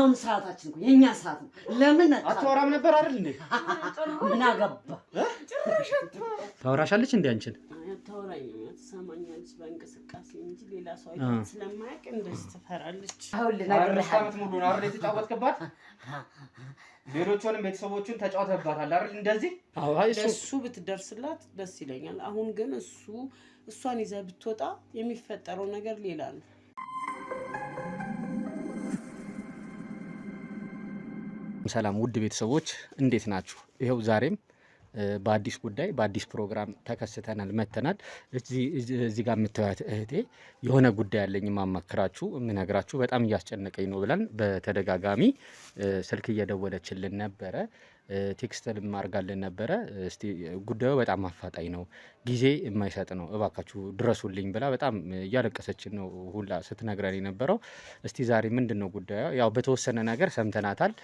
አሁን ሰዓታችን እኮ የኛ ሰዓት ነው። ለምን አትወራም ነበር አይደል እንዴ? ምን አገባ? ታወራሻለች እንዴ አንቺን? ታወራኛለች፣ ትሰማኛለች በእንቅስቃሴ እንጂ ሌላ ሰው አይደል ስለማያውቅ እንደዚህ ትፈራለች። አሁን ልነግርህ ዓመት ሙሉ ነው አይደል የተጫወትክባት? ሌሎቹንም ቤተሰቦቹን ተጫውተህባታል አይደል እንደዚህ? እሱ ብትደርስላት ደስ ይለኛል። አሁን ግን እሷን ይዘህ ብትወጣ የሚፈጠረው ነገር ሌላ ነው። ሰላም ውድ ቤተሰቦች እንዴት ናችሁ? ይኸው ዛሬም በአዲስ ጉዳይ በአዲስ ፕሮግራም ተከስተናል መተናል። እዚህ ጋር የምታዩት እህቴ የሆነ ጉዳይ ያለኝ ማማክራችሁ የምነግራችሁ በጣም እያስጨነቀኝ ነው ብለን በተደጋጋሚ ስልክ እየደወለችልን ነበረ፣ ቴክስትልም አድርጋልን ነበረ። እስቲ ጉዳዩ በጣም አፋጣኝ ነው፣ ጊዜ የማይሰጥ ነው፣ እባካችሁ ድረሱልኝ ብላ በጣም እያለቀሰችን ነው ሁላ ስትነግረን የነበረው። እስቲ ዛሬ ምንድን ነው ጉዳዩ? ያው በተወሰነ ነገር ሰምተናታል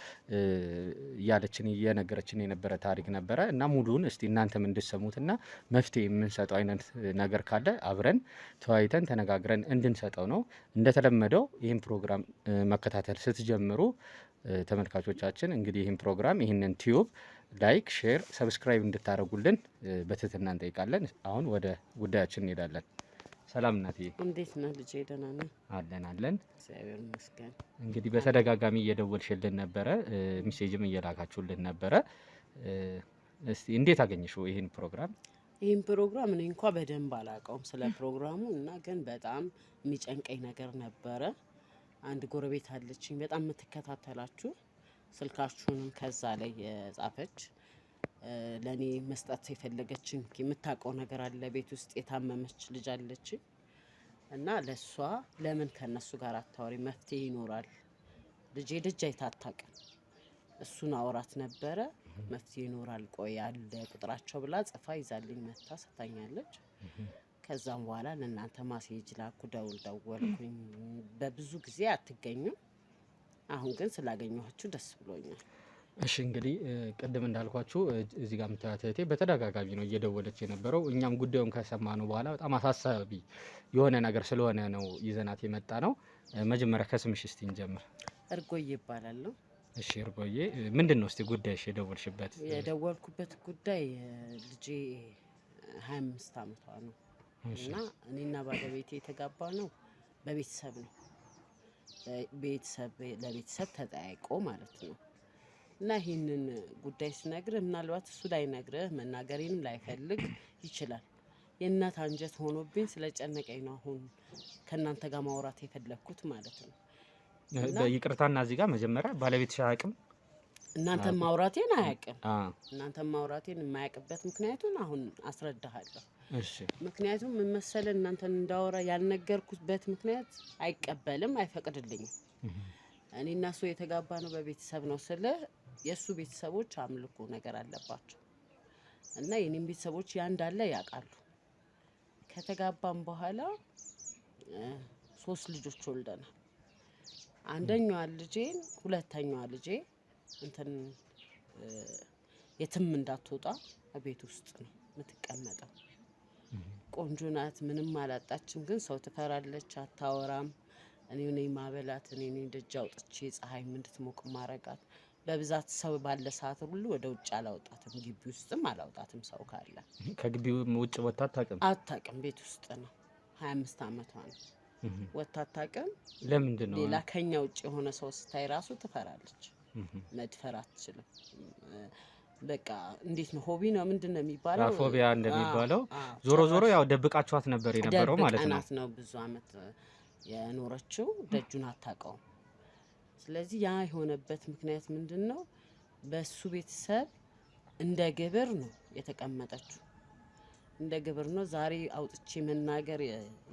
እያለችን እየነገረችን የነበረ ታሪክ ነበረ እና ሙሉን እስቲ እናንተም እንድትሰሙትና መፍትሄ የምንሰጠው አይነት ነገር ካለ አብረን ተወያይተን ተነጋግረን እንድንሰጠው ነው። እንደተለመደው ይህን ፕሮግራም መከታተል ስትጀምሩ ተመልካቾቻችን እንግዲህ ይህን ፕሮግራም ይህንን ቲዩብ ላይክ፣ ሼር፣ ሰብስክራይብ እንድታደርጉልን በትህትና እንጠይቃለን። አሁን ወደ ጉዳያችን እንሄዳለን። ሰላም እናትዬ፣ እንዴት ነህ ልጄ? ደህና ነህ? አለን። እግዚአብሔር ይመስገን። እንግዲህ በተደጋጋሚ እየደወልሽልን ነበረ፣ ሜሴጅም እየላካችሁልን ነበረ። እስቲ እንዴት አገኘሽው ይህን ፕሮግራም? ይህን ፕሮግራም እኔ እንኳ በደንብ አላውቀውም ስለ ፕሮግራሙ እና ግን በጣም የሚጨንቀኝ ነገር ነበረ። አንድ ጎረቤት አለችኝ በጣም የምትከታተላችሁ፣ ስልካችሁንም ከዛ ላይ የጻፈች ለኔ መስጠት የፈለገችኝ የምታውቀው ነገር አለ። ቤት ውስጥ የታመመች ልጅ አለችኝ እና ለሷ ለምን ከነሱ ጋር አታወሪ? መፍትሄ ይኖራል። ልጄ ልጅ አይታታቅም። እሱን አውራት ነበረ። መፍትሄ ይኖራል፣ ቆይ አለ ቁጥራቸው ብላ ጽፋ ይዛልኝ መታ ሰታኛለች። ከዛም በኋላ ለእናንተ ማሴጅ ላኩ፣ ደወልኩኝ። በብዙ ጊዜ አትገኙም። አሁን ግን ስላገኘኋችሁ ደስ ብሎኛል። እሺ እንግዲህ ቅድም እንዳልኳችሁ እዚህ ጋር የምታዩት እህቴ በተደጋጋሚ ነው እየደወለች የነበረው። እኛም ጉዳዩን ከሰማነው በኋላ በጣም አሳሳቢ የሆነ ነገር ስለሆነ ነው ይዘናት የመጣ ነው። መጀመሪያ ከስምሽ እስቲ እንጀምር። እርጎዬ ይባላለሁ። እሺ እርጎዬ፣ ምንድን ነው እስቲ ጉዳይሽ የደወልሽበት? የደወልኩበት ጉዳይ ልጄ 25 ዓመቷ ነው እና እኔና ባለቤቴ የተጋባ ነው በቤተሰብ ነው። ለቤተሰብ ተጠያይቆ ማለት ነው። እና ይህንን ጉዳይ ስነግርህ ምናልባት እሱ ላይነግርህ መናገሬንም ላይፈልግ ይችላል። የእናት አንጀት ሆኖብኝ ስለጨነቀኝ ነው አሁን ከእናንተ ጋር ማውራት የፈለግኩት ማለት ነው። ይቅርታና እዚህ ጋር መጀመሪያ ባለቤትሽ አያውቅም? እናንተን ማውራቴን አያውቅም። እናንተን ማውራቴን የማያውቅበት ምክንያቱን አሁን አስረዳሃለሁ። ምክንያቱም ምን መሰለህ፣ እናንተን እንዳወራ ያልነገርኩበት ምክንያት አይቀበልም፣ አይፈቅድልኝም። እኔና እሱ የተጋባ ነው በቤተሰብ ነው ስለ የእሱ ቤተሰቦች አምልኮ ነገር አለባቸው እና የኔም ቤተሰቦች ያ እንዳለ ያውቃሉ። ከተጋባም በኋላ 3 ልጆች ወልደናል። አንደኛዋ ልጄን ሁለተኛዋ ልጄ የትም እንዳትወጣ ቤት ውስጥ ነው የምትቀመጠው። ቆንጆ ናት፣ ምንም አላጣችም። ግን ሰው ትፈራለች፣ አታወራም። እኔ ነኝ ማበላት፣ እኔ ነኝ ደጅ አውጥቼ ፀሐይ እንድትሞቅ ማረጋት። በብዛት ሰው ባለ ሰዓት ሁሉ ወደ ውጭ አላውጣትም፣ ግቢ ውስጥም አላውጣትም። ሰው ካለ ከግቢው ውጭ ወጣ አታውቅም። ቤት ውስጥ ነው። 25 ዓመቷ ነው። ወጣ አታውቅም። ለምንድን ነው? ሌላ ከኛ ውጭ የሆነ ሰው ስታይ ራሱ ትፈራለች። መድፈር አትችልም። በቃ እንዴት ነው ሆቢ ነው ምንድነው የሚባለው? ፎቢያ እንደሚባለው። ዞሮ ያው ደብቃችኋት ነበር የነበረው ማለት ነው። ደብቃናት ነው ብዙ አመት የኖረችው፣ ደጁን አታውቀውም። ስለዚህ ያ የሆነበት ምክንያት ምንድነው? በሱ ቤተሰብ እንደ ግብር ነው የተቀመጠችው። እንደ ግብር ነው። ዛሬ አውጥቼ መናገር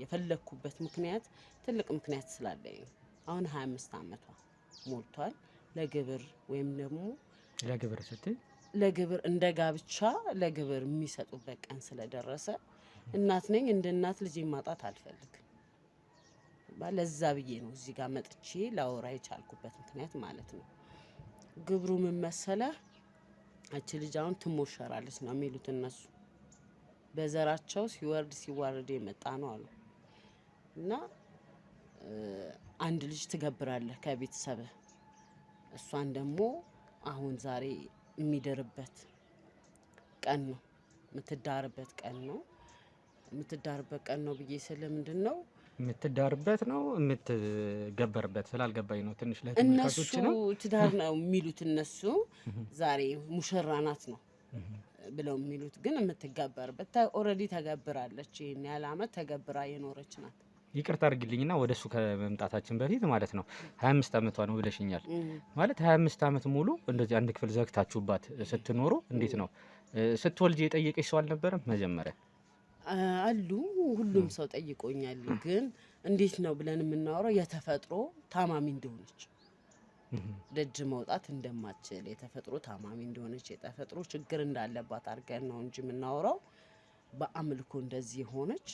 የፈለኩበት ምክንያት ትልቅ ምክንያት ስላለኝ ነው። አሁን 25 ዓመቷ ሞልቷል። ለግብር ወይም ደግሞ ለግብር ስትይ ለግብር እንደ ጋብቻ ለግብር የሚሰጡበት ቀን ስለደረሰ እናት ነኝ፣ እንደ እናት ልጅ ማጣት አልፈልግም። ለዛ ብዬ ነው እዚህ ጋር መጥቼ ላወራ የቻልኩበት ምክንያት ማለት ነው። ግብሩ ምን መሰለህ? እቺ ልጅ አሁን ትሞሸራለች ነው የሚሉት እነሱ። በዘራቸው ሲወርድ ሲዋረድ የመጣ ነው አሉ እና አንድ ልጅ ትገብራለህ ከቤተሰብህ እሷን ደግሞ አሁን ዛሬ የሚደርበት ቀን ነው፣ የምትዳርበት ቀን ነው። የምትዳርበት ቀን ነው ብዬ ስለምንድን ነው የምትዳርበት ነው የምትገበርበት ስላልገባኝ ነው። ትንሽ ለተመልካቾች ነው እነሱ ትዳር ነው የሚሉት እነሱ ዛሬ ሙሽራ ናት ነው ብለው የሚሉት፣ ግን የምትገበርበት ኦልሬዲ ተገብራለች። ይሄን ያህል ዓመት ተገብራ የኖረች ናት። ይቅርታ አድርግልኝና ወደ እሱ ከመምጣታችን በፊት ማለት ነው 25 ዓመቷ ነው ብለሽኛል። ማለት 25 ዓመት ሙሉ እንደዚህ አንድ ክፍል ዘግታችሁባት ስትኖሩ እንዴት ነው? ስትወልጅ የጠየቀች ሰው አልነበረም መጀመሪያ? አሉ ሁሉም ሰው ጠይቆኛል። ግን እንዴት ነው ብለን የምናወራው የተፈጥሮ ታማሚ እንደሆነች ደጅ መውጣት እንደማትችል የተፈጥሮ ታማሚ እንደሆነች የተፈጥሮ ችግር እንዳለባት አድርገን ነው እንጂ የምናወራው በአምልኮ እንደዚህ የሆነች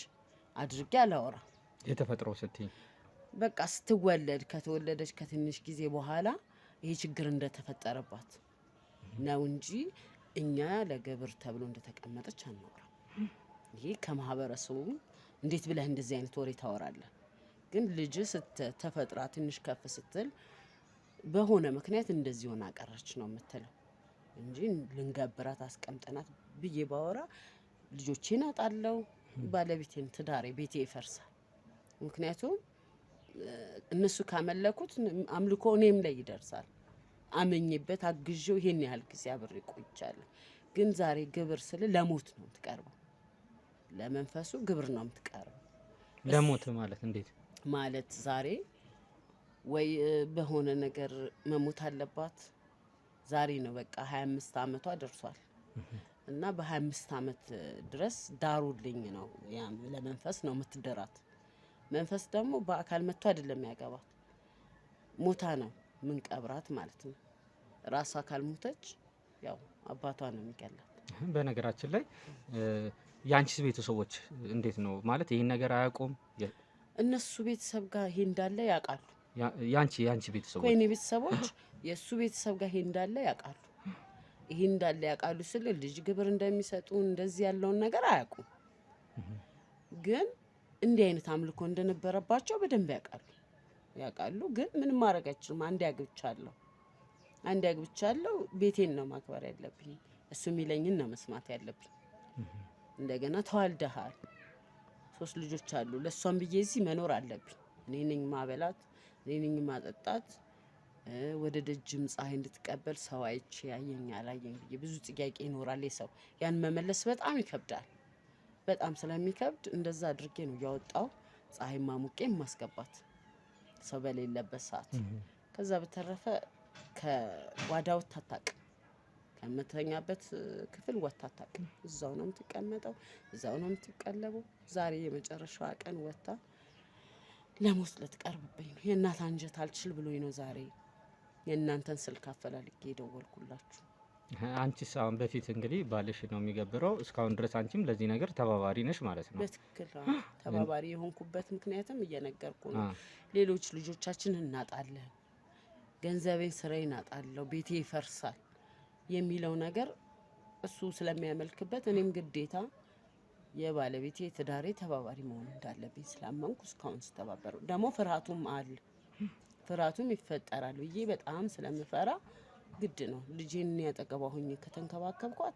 አድርጌ አላወራም። የተፈጥሮ ስትይ በቃ ስትወለድ ከተወለደች ከትንሽ ጊዜ በኋላ ይሄ ችግር እንደተፈጠረባት ነው እንጂ እኛ ለግብር ተብሎ እንደተቀመጠች አናወራም። ይሄ ከማህበረሰቡ እንዴት ብለህ እንደዚህ አይነት ወሬ ታወራለህ? ግን ልጅ ተፈጥራ ትንሽ ከፍ ስትል በሆነ ምክንያት እንደዚህ ሆና ቀረች ነው የምትለው እንጂ ልንገብራት አስቀምጠናት ብዬ ባወራ ልጆቼን አጣለው፣ ባለቤቴን፣ ትዳሬ፣ ቤቴ ይፈርሳል። ምክንያቱም እነሱ ካመለኩት አምልኮ እኔም ላይ ይደርሳል። አመኝበት አግዤው ይሄን ያህል ጊዜ አብሬ ቆይቻለሁ። ግን ዛሬ ግብር ስል ለሞት ነው የምትቀርበው፣ ለመንፈሱ ግብር ነው የምትቀርበው። ለሞት ማለት እንዴት ማለት? ዛሬ ወይ በሆነ ነገር መሞት አለባት። ዛሬ ነው በቃ 25 ዓመቷ ደርሷል እና በ25 ዓመት ድረስ ዳሩልኝ ነው። ያም ለመንፈስ ነው የምትደራት። መንፈስ ደግሞ በአካል መጥቶ አይደለም ያገባት፣ ሞታ ነው ምን ቀብራት ማለት ነው። ራሷ ካልሞተች ያው አባቷ ነው የሚቀላት። በነገራችን ላይ የአንቺስ ቤተሰቦች እንዴት ነው ማለት ይሄን ነገር አያውቁም? እነሱ ቤተሰብ ጋር ይሄ እንዳለ ያውቃሉ። ያንቺ ቤተሰቦች የኔ ቤተሰቦች የእሱ ቤተሰብ ጋር ይሄ እንዳለ ያውቃሉ። ይሄ እንዳለ ያውቃሉ ስል ልጅ ግብር እንደሚሰጡ እንደዚህ ያለውን ነገር አያውቁም። ግን እንዲህ አይነት አምልኮ እንደነበረባቸው በደንብ ያውቃሉ። ግን ምንም ማድረግ አይችልም። አንድ ያግብቻለሁ፣ ቤቴን ነው ማክበር ያለብኝ፣ እሱ የሚለኝን ነው መስማት ያለብኝ። እንደገና ተዋልደሃል፣ 3 ልጆች አሉ፣ ለሷም ብዬ እዚህ መኖር አለብኝ። እኔ ነኝ ማበላት፣ እኔ ነኝ ማጠጣት። ወደ ደጅም ፀሐይ እንድትቀበል ሰው አይቼ ያየኝ አላየኝ ብዬ ብዙ ጥያቄ ይኖራል። ሰው ያን መመለስ በጣም ይከብዳል። በጣም ስለሚከብድ እንደዛ አድርጌ ነው ያወጣው ፀሐይ ማሙቄ ማስገባት ሰው በሌለበት ሰዓት። ከዛ በተረፈ ከጓዳ ወጥታ አታውቅም፣ ከመተኛበት ክፍል ወጥታ አታውቅም። እዛው ነው የምትቀመጠው፣ እዛው ነው የምትቀለበው። ዛሬ የመጨረሻዋ ቀን ወጥታ ለሞት ልትቀርብብኝ ነው። የእናት አንጀት አልችል ብሎኝ ነው ዛሬ የእናንተን ስልክ አፈላልጌ የደወልኩላችሁ። አንቺስ አሁን በፊት እንግዲህ ባልሽ ነው የሚገብረው፣ እስካሁን ድረስ አንቺም ለዚህ ነገር ተባባሪ ነሽ ማለት ነው? በትክክል ተባባሪ የሆንኩበት ምክንያትም እየነገርኩ ነው። ሌሎች ልጆቻችን እናጣለን፣ ገንዘቤን፣ ስራዬን እናጣለሁ፣ ቤቴ ይፈርሳል የሚለው ነገር እሱ ስለሚያመልክበት እኔም ግዴታ የባለቤቴ ትዳሬ ተባባሪ መሆን እንዳለብኝ ስላመንኩ እስካሁን ስተባበሩ ደግሞ ፍርሃቱም ይፈጠራል ብዬ በጣም ስለምፈራ ግድ ነው። ልጄን ያጠገቧ ሆኜ ከተንከባከብኳት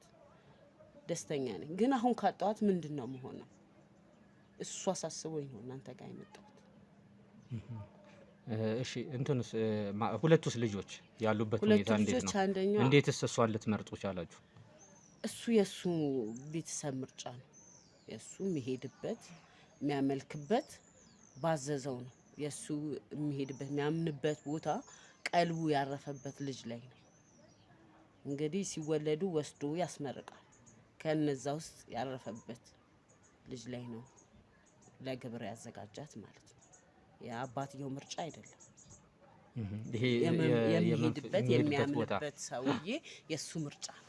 ደስተኛ ነኝ። ግን አሁን ካጣኋት ምንድን ነው መሆነው? እሱ አሳስቦኝ ነው እናንተ ጋር የመጣሁት። እሺ እንትንስ ሁለቱስ ልጆች ያሉበት ሁኔታ እንዴት ነው? እንዴትስ እሷን ልትመርጡ ቻላችሁ? እሱ የሱ ቤተሰብ ምርጫ ነው። የሱ የሚሄድበት የሚያመልክበት ባዘዘው ነው። የሱ የሚሄድበት የሚያምንበት ቦታ ቀልቡ ያረፈበት ልጅ ላይ ነው። እንግዲህ ሲወለዱ ወስዶ ያስመርቃል። ከነዛ ውስጥ ያረፈበት ልጅ ላይ ነው ለግብር ያዘጋጃት ማለት ነው። የአባትየው ምርጫ አይደለም። ይሄ የሚሄድበት የሚያምንበት ሰውዬ የሱ ምርጫ ነው።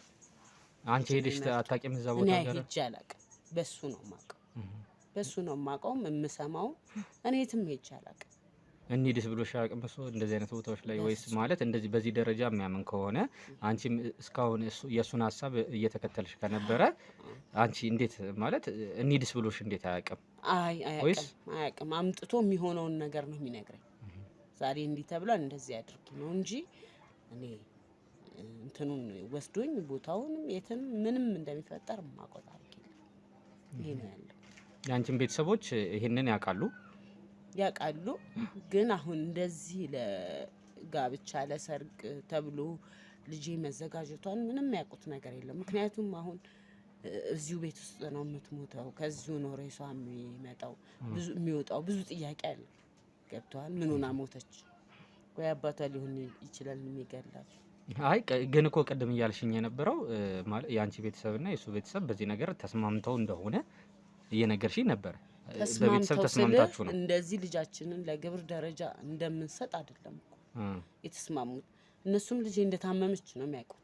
አንቺ ሄደሽ አታውቂም እዛ ቦታ ጋር? እኔ ሄጄ አላውቅም። በሱ ነው የማውቀው የምሰማው። እኔ የትም ሄጄ አላውቅም። እንሂድስ ብሎሽ አያውቅም እሱ እንደዚህ አይነት ቦታዎች ላይ? ወይስ ማለት እንደዚህ በዚህ ደረጃ የሚያምን ከሆነ አንቺም እስካሁን የእሱን ሀሳብ እየተከተልሽ ከነበረ አንቺ እንዴት ማለት እንሂድስ ብሎሽ እንዴት አያውቅም? አያውቅም። አምጥቶ የሚሆነውን ነገር ነው የሚነግረኝ። ዛሬ እንዲህ ተብሏል እንደዚህ አድርጊ ነው እንጂ እኔ እንትኑን ወስዶኝ ቦታውንም የትም ምንም እንደሚፈጠር ማቆጣ አርኪል ይሄ ነው ያለው። ያንቺን ቤተሰቦች ይሄንን ያውቃሉ ግን አሁን እንደዚህ ለጋብቻ ለሰርግ ተብሎ ልጄ መዘጋጀቷን ምንም ያውቁት ነገር የለም። ምክንያቱም አሁን እዚሁ ቤት ውስጥ ነው የምትሞተው፣ ከዚሁ ነው ሬሷ የሚመጣው፣ ብዙ የሚወጣው ብዙ ጥያቄ አለ። ገብቷል። ምን ሆና ሞተች ወይ አባቷ ሊሆን ይችላል የሚገላት። አይ ግን እኮ ቅድም እያልሽኝ የነበረው ማለት የአንቺ ቤተሰብና የሱ ቤተሰብ በዚህ ነገር ተስማምተው እንደሆነ እየነገርሽኝ ነበር። በቤተሰብ ተስማምታችሁ ነው እንደዚህ ልጃችንን ለግብር ደረጃ እንደምንሰጥ አይደለም እኮ የተስማሙት። እነሱም ልጄ እንደታመመች ነው የሚያውቁት።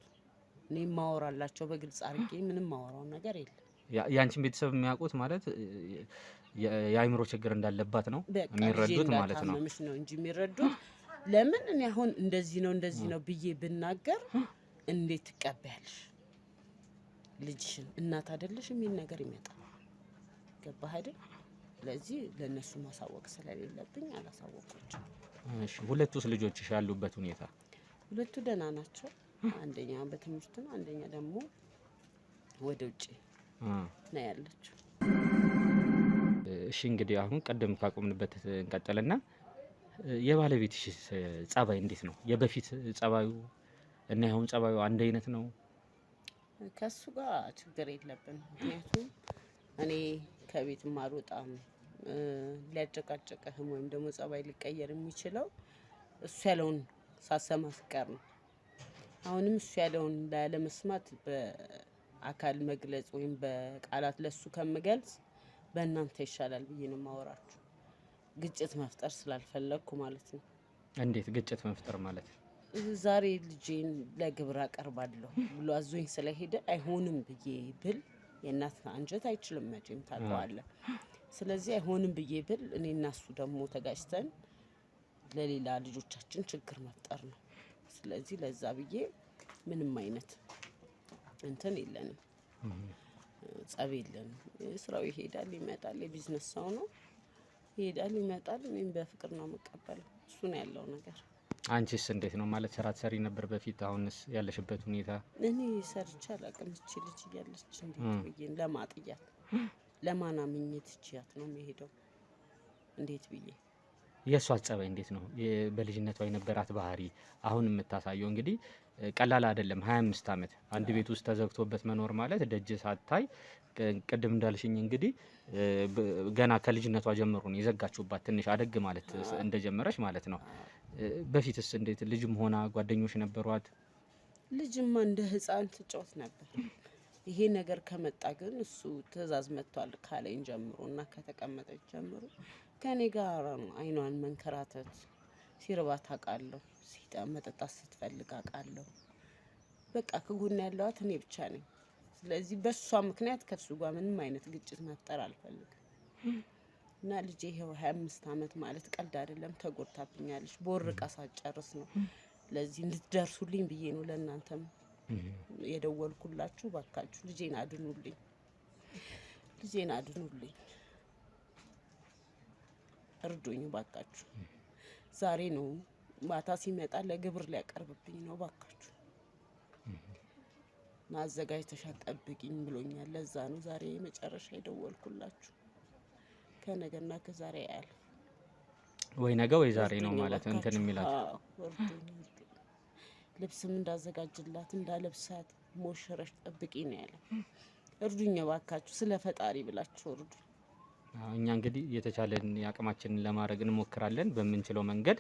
እኔ ማወራላቸው በግልጽ አድርጌ ምንም ማወራው ነገር የለም። ያንቺን ቤተሰብ የሚያውቁት ማለት የአይምሮ ችግር እንዳለባት ነው የሚረዱት ማለት ነው እንጂ የሚረዱት ለምን እኔ አሁን እንደዚህ ነው ብዬ ብናገር እንዴት ትቀበያለሽ? ልጅሽን እናት አይደለሽ የሚል ነገር ይመጣል። ገባህ አይደል? ስለዚህ ለነሱ ማሳወቅ ስለሌለብኝ አላሳወቅኳቸው። እሺ ሁለቱስ ልጆችሽ ያሉበት ሁኔታ? ሁለቱ ደህና ናቸው። አንደኛ በትምህርት ነው፣ አንደኛ ደግሞ ወደ ውጪ ነው ያለችው። እሺ እንግዲህ አሁን ቀደም ካቆምንበት እንቀጥልና የባለቤትሽ ጸባይ እንዴት ነው? የበፊት ጸባዩ እና አሁን ጸባዩ አንድ አይነት ነው? ከሱ ጋር ችግር የለብንም። ምክንያቱም እኔ ከቤት አልወጣም። ሊያጨቃጨቅህም ወይም ደግሞ ጸባይ ሊቀየር የሚችለው እሱ ያለውን ሳሰማ ስቀር ነው። አሁንም እሱ ያለውን ላለመስማት በአካል መግለጽ ወይም በቃላት ለሱ ከምገልጽ በእናንተ ይሻላል ብዬ ነው የማወራችሁ። ግጭት መፍጠር ስላልፈለግኩ ማለት ነው። እንዴት ግጭት መፍጠር ማለት? ዛሬ ልጄን ለግብር አቀርባለሁ ብሎ አዞኝ ስለሄደ አይሆንም ብዬ ብል የእናት አንጀት አይችልም መቼም ታውቀዋለህ። ስለዚህ አይሆንም ብዬ ብል እኔ እና እሱ ደግሞ ተጋጭተን ለሌላ ልጆቻችን ችግር መፍጠር ነው። ስለዚህ ለዛ ብዬ ምንም አይነት እንትን የለንም፣ ጸብ የለንም። ስራው ይሄዳል ይመጣል፣ የቢዝነስ ሰው ነው፣ ይሄዳል ይመጣል። እኔም በፍቅር ነው የምቀበለው። እሱ ነው ያለው ነገር። አንቺስ እንዴት ነው ማለት ስራ ትሰሪ ነበር በፊት? አሁንስ ያለሽበት ሁኔታ? እኔ ሰርቼ አላውቅም። እቺ ልጅ እያለች እንዴት ብዬ ለማጥያት ለማናምኝ ትችያት ነው የሚሄደው? እንዴት ብዬ የእሷ ጸባይ እንዴት ነው? በልጅነቷ የነበራት ባህሪ አሁን የምታሳየው እንግዲህ ቀላል አይደለም። 25 ዓመት አንድ ቤት ውስጥ ተዘግቶበት መኖር ማለት ደጅ ሳታይ ቅድም እንዳልሽኝ እንግዲህ ገና ከልጅነቷ ጀምሮ ነው የዘጋችሁባት። ትንሽ አደግ ማለት እንደጀመረች ማለት ነው። በፊትስ እንዴት ልጅም ሆና ጓደኞች ነበሯት? ልጅማ እንደ ህፃን ትጫወት ነበር። ይሄ ነገር ከመጣ ግን እሱ ትዕዛዝ መጥቷል ካለኝ ጀምሮ እና ከተቀመጠች ጀምሮ ከኔ ጋር ነው አይኗን መንከራተት። ሲርባት አውቃለሁ፣ መጠጣት ስትፈልግ አውቃለሁ። በቃ ከጎን ያለዋት እኔ ብቻ ነኝ። ስለዚህ በሷ ምክንያት ከሱ ጋር ምንም አይነት ግጭት መፍጠር አልፈልግም። እና ልጄ ይሄው 25 ዓመት ማለት ቀልድ አይደለም። ተጎድታብኛለች። በወርቃ ሳጨርስ ነው። ለዚህ እንድትደርሱልኝ ብዬ ነው ለእናንተም የደወልኩላችሁ። ባካችሁ ልጄን አድኑልኝ፣ ልጄን አድኑልኝ፣ እርዱኝ ባካችሁ። ዛሬ ነው ማታ ሲመጣ ለግብር ሊያቀርብብኝ ነው። ባካችሁ ማዘጋጅተሽ ጠብቂኝ ብሎኛል። ለዛ ነው ዛሬ መጨረሻ የደወልኩላችሁ። ከነገና ከዛሬ ያለ ወይ ነገ ወይ ዛሬ ነው ማለት እንትን የሚላችሁ። ልብስም እንዳዘጋጅላት እንዳለብሳት ሞሽረሽ ጠብቂ ነው ያለ። እርዱኝ ባካችሁ፣ ስለ ፈጣሪ ብላችሁ እርዱ። እኛ እንግዲህ የተቻለን ያቅማችንን ለማድረግ እንሞክራለን በምንችለው መንገድ።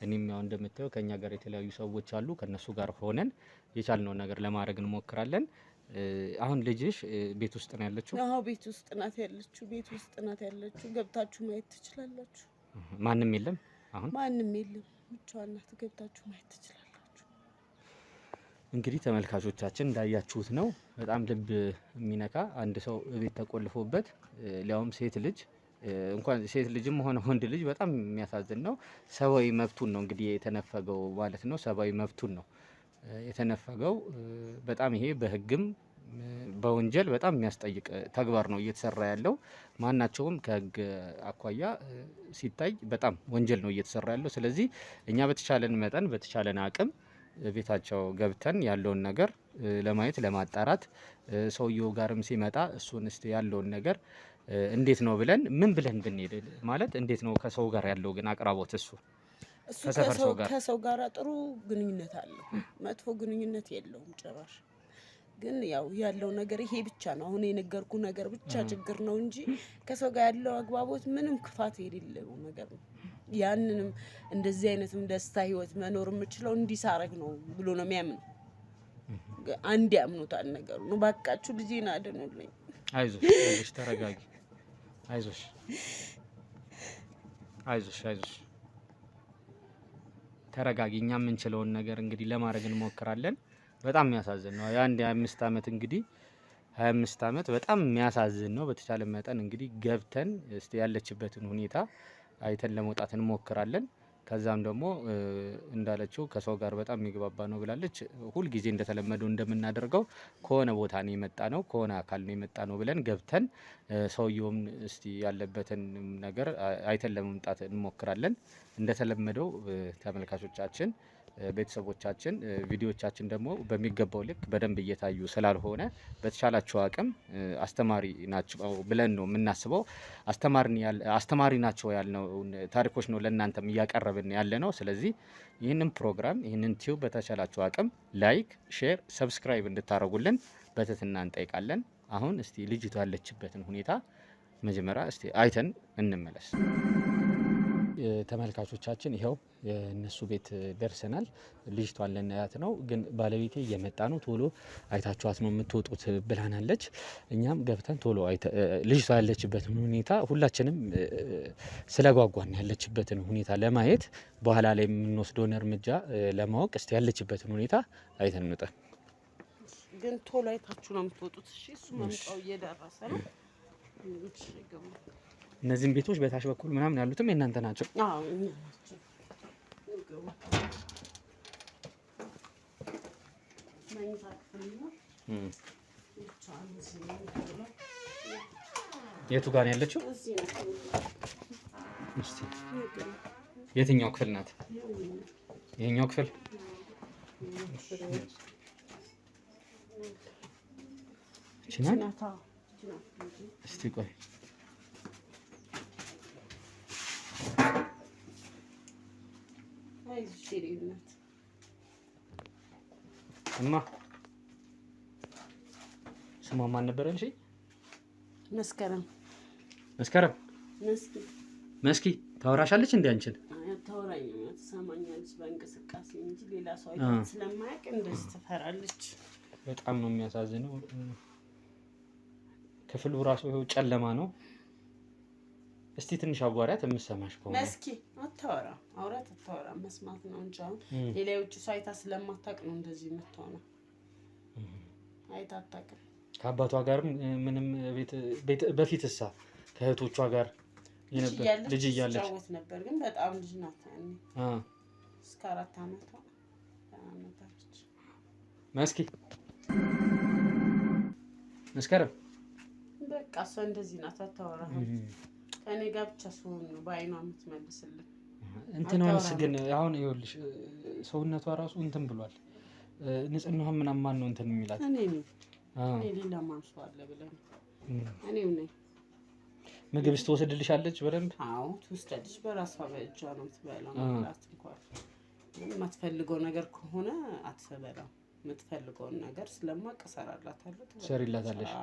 እኔም ያው እንደምታየው ከኛ ጋር የተለያዩ ሰዎች አሉ። ከነሱ ጋር ሆነን የቻልነውን ነገር ለማድረግ እንሞክራለን። አሁን ልጅሽ ቤት ውስጥ ነው ያለችው? አዎ ቤት ውስጥ ናት ያለችው። ቤት ውስጥ ናት ያለችው። ገብታችሁ ማየት ትችላላችሁ። ማንም የለም? አሁን ማንም የለም፣ ብቻዋን ናት። ገብታችሁ ማየት ትችላላችሁ። እንግዲህ ተመልካቾቻችን እንዳያችሁት ነው። በጣም ልብ የሚነካ አንድ ሰው ቤት ተቆልፎበት፣ ሊያውም ሴት ልጅ እንኳን ሴት ልጅም ሆነ ወንድ ልጅ በጣም የሚያሳዝን ነው። ሰብአዊ መብቱን ነው እንግዲህ የተነፈገው ማለት ነው። ሰብአዊ መብቱን ነው የተነፈገው። በጣም ይሄ በሕግም በወንጀል በጣም የሚያስጠይቅ ተግባር ነው እየተሰራ ያለው። ማናቸውም ከሕግ አኳያ ሲታይ በጣም ወንጀል ነው እየተሰራ ያለው። ስለዚህ እኛ በተቻለን መጠን በተቻለን አቅም ቤታቸው ገብተን ያለውን ነገር ለማየት ለማጣራት ሰውየው ጋርም ሲመጣ እሱን እስቲ ያለውን ነገር እንዴት ነው ብለን ምን ብለን ብንሄድ ማለት እንዴት ነው ከሰው ጋር ያለው ግን አቅራቦት እሱ ከሰው ጋር ጥሩ ግንኙነት አለው። መጥፎ ግንኙነት የለውም ጭራሽ። ግን ያው ያለው ነገር ይሄ ብቻ ነው። አሁን የነገርኩ ነገር ብቻ ችግር ነው እንጂ ከሰው ጋር ያለው አግባቦት ምንም ክፋት የሌለው ነገር ነው። ያንንም እንደዚህ አይነትም ደስታ ህይወት መኖር የምችለው እንዲሳረግ ነው ብሎ ነው የሚያምነው። አንድ ያምኑታል ነገሩ ነው። ባካችሁ ልጄን አድኑልኝ። አይዞሽ ተረጋጊ። አይዞሽ ተረጋጊ። እኛ የምንችለውን ነገር እንግዲህ ለማድረግ እንሞክራለን። በጣም የሚያሳዝን ነው። የአንድ 25 ዓመት እንግዲህ 25 ዓመት በጣም የሚያሳዝን ነው። በተቻለ መጠን እንግዲህ ገብተን እስቲ ያለችበትን ሁኔታ አይተን ለመውጣት እንሞክራለን። ከዛም ደግሞ እንዳለችው ከሰው ጋር በጣም የሚግባባ ነው ብላለች። ሁል ጊዜ እንደተለመደው እንደምናደርገው ከሆነ ቦታ ነው የመጣ ነው ከሆነ አካል ነው የመጣ ነው ብለን ገብተን ሰውየውም እስቲ ያለበትን ነገር አይተን ለመምጣት እንሞክራለን። እንደተለመደው ተመልካቾቻችን ቤተሰቦቻችን ቪዲዮቻችን ደግሞ በሚገባው ልክ በደንብ እየታዩ ስላልሆነ በተቻላቸው አቅም አስተማሪ ናቸው ብለን ነው የምናስበው። አስተማሪ ናቸው ያልነው ታሪኮች ነው ለእናንተም እያቀረብን ያለ ነው። ስለዚህ ይህንን ፕሮግራም ይህንን ቲዩብ በተቻላቸው አቅም ላይክ፣ ሼር፣ ሰብስክራይብ እንድታደርጉልን በትህትና እንጠይቃለን። አሁን እስቲ ልጅቷ ያለችበትን ሁኔታ መጀመሪያ እስቲ አይተን እንመለስ። ተመልካቾቻችን ይኸው እነሱ ቤት ደርሰናል። ልጅቷን ልናያት ነው፣ ግን ባለቤቴ እየመጣ ነው፣ ቶሎ አይታችኋት ነው የምትወጡት ብላናለች። እኛም ገብተን ቶሎ ልጅቷ ያለችበትን ሁኔታ ሁላችንም ስለጓጓን ያለችበትን ሁኔታ ለማየት በኋላ ላይ የምንወስደውን እርምጃ ለማወቅ እስቲ ያለችበትን ሁኔታ አይተን እንውጣ። ግን ቶሎ አይታችሁ ነው የምትወጡት። እሺ፣ እሱ መምጣው እየደረሰ ነው። እነዚህም ቤቶች በታች በኩል ምናምን ያሉትም የእናንተ ናቸው? አዎ እኛ ናቸው። የቱ ጋር ነው ያለችው? እስቲ የትኛው ክፍል ናት? ይሄኛው ክፍል ናት። እስቲ ቆይ እማ ስሟ ማን ነበር? እሺ መስከረም መስኪ ታወራሻለች እንዴ? አንቺን ታወራኛለች፣ ትሰማኛለች በእንቅስቃሴ እንጂ ሌላ ሰው ስለማያውቅ እንደዚህ ትፈራለች። በጣም ነው የሚያሳዝነው። ክፍሉ ራሱ ይኸው ጨለማ ነው። እስቲ ትንሽ አዋሪያት የምትሰማሽ ከሆነ። መስኪ አታወራ መስማት ነው እንጂ አሁን ሌላ የውጭ ሰው አይታ ስለማታውቅ ነው እንደዚህ የምትሆነው። አይታ አታውቅም። ከአባቷ ጋርም ምንም በፊትሳ ከእህቶቿ ጋር ልጅ እያለች ጫወት ነበር፣ ግን በጣም ልጅ ናት ያኔ እስከ 4 ዓመቷ አመጣች። መስከረም በቃ እሷ እንደዚህ ናት፣ አታወራም። ከኔ ጋር ብቻ ስሆን ነው በአይኗ የምትመልስልኝ። እንትንስ ግን አሁን ይኸውልሽ ሰውነቷ ራሱ እንትን ብሏል። ንጽህናዋ ምናምን ማን ነው እንትን የሚላት? እኔ ሌላ ማን ሰው አለ ብለን እኔው ነኝ። ምግብስ ትወስድልሻለች በደንብ? አዎ ትወስዳለች። በራሷ በእጇ ነው የምትበላው። ማለት እንኳን የማትፈልገው ነገር ከሆነ አትበላም። የምትፈልገውን ነገር ስለማውቅ እሰራላታለሁ። ትሰሪላታለሽ?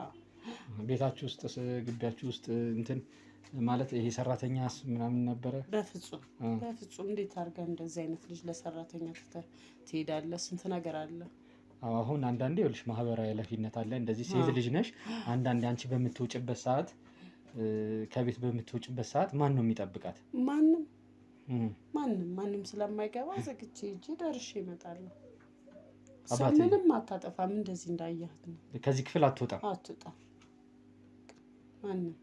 ቤታችሁ ውስጥ ግቢያችሁ ውስጥ እንትን ማለት ይሄ ሰራተኛስ ምናምን ነበረ? በፍጹም እንዴት አድርገን እንደዚህ አይነት ልጅ ለሰራተኛ ትሄዳለህ? ስንት ነገር አለ። አሁን አንዳንዴ ይኸውልሽ ማህበራዊ ኃላፊነት አለ። እንደዚህ ሴት ልጅ ነሽ። አንዳንዴ አንቺ በምትወጭበት ሰዓት ከቤት በምትወጭበት ሰዓት ማን ነው የሚጠብቃት? ማንም ስለማይገባ ዘግቼ ሂጅ ደርሼ እመጣለሁ። ምንም አታጠፋም። እንደዚህ እንዳያት ነው። ከዚህ ክፍል አትወጣም። ማንም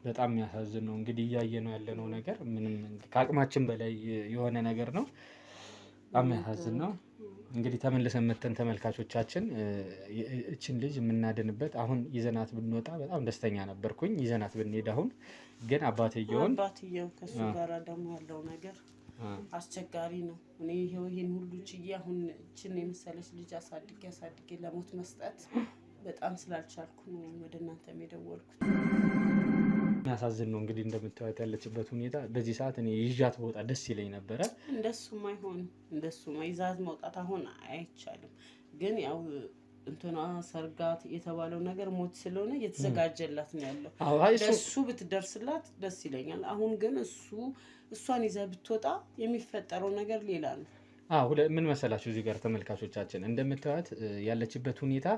በጣም የሚያሳዝን ነው። እንግዲህ እያየ ነው ያለነው ነገር ምንም ከአቅማችን በላይ የሆነ ነገር ነው። በጣም የሚያሳዝን ነው። እንግዲህ ተመልሰን መተን ተመልካቾቻችን እችን ልጅ የምናድንበት አሁን ይዘናት ብንወጣ በጣም ደስተኛ ነበርኩኝ። ይዘናት ብንሄድ አሁን ግን አባትየው ከሱ ጋር ደግሞ ያለው ነገር አስቸጋሪ ነው። እኔ ይሄን ሁሉ ችዬ አሁን እችን የመሰለች ልጅ አሳድጌ ለሞት መስጠት በጣም ስላልቻልኩ ነው ወደ እናንተ የደወልኩት። የሚያሳዝን ነው እንግዲህ እንደምታዩት ያለችበት ሁኔታ። በዚህ ሰዓት እኔ ይዣት መውጣ ደስ ይለኝ ነበረ። እንደሱም አይሆንም፣ እንደሱም ይዛት መውጣት አሁን አይቻልም። ግን ያው እንትና ሰርጋት የተባለው ነገር ሞት ስለሆነ እየተዘጋጀላት ነው ያለው። ለሱ ብትደርስላት ደስ ይለኛል። አሁን ግን እሷን ይዘህ ብትወጣ የሚፈጠረው ነገር ሌላ ነው። ምን መሰላችሁ እዚህ ጋር ተመልካቾቻችን እንደምታዩት ያለችበት ሁኔታ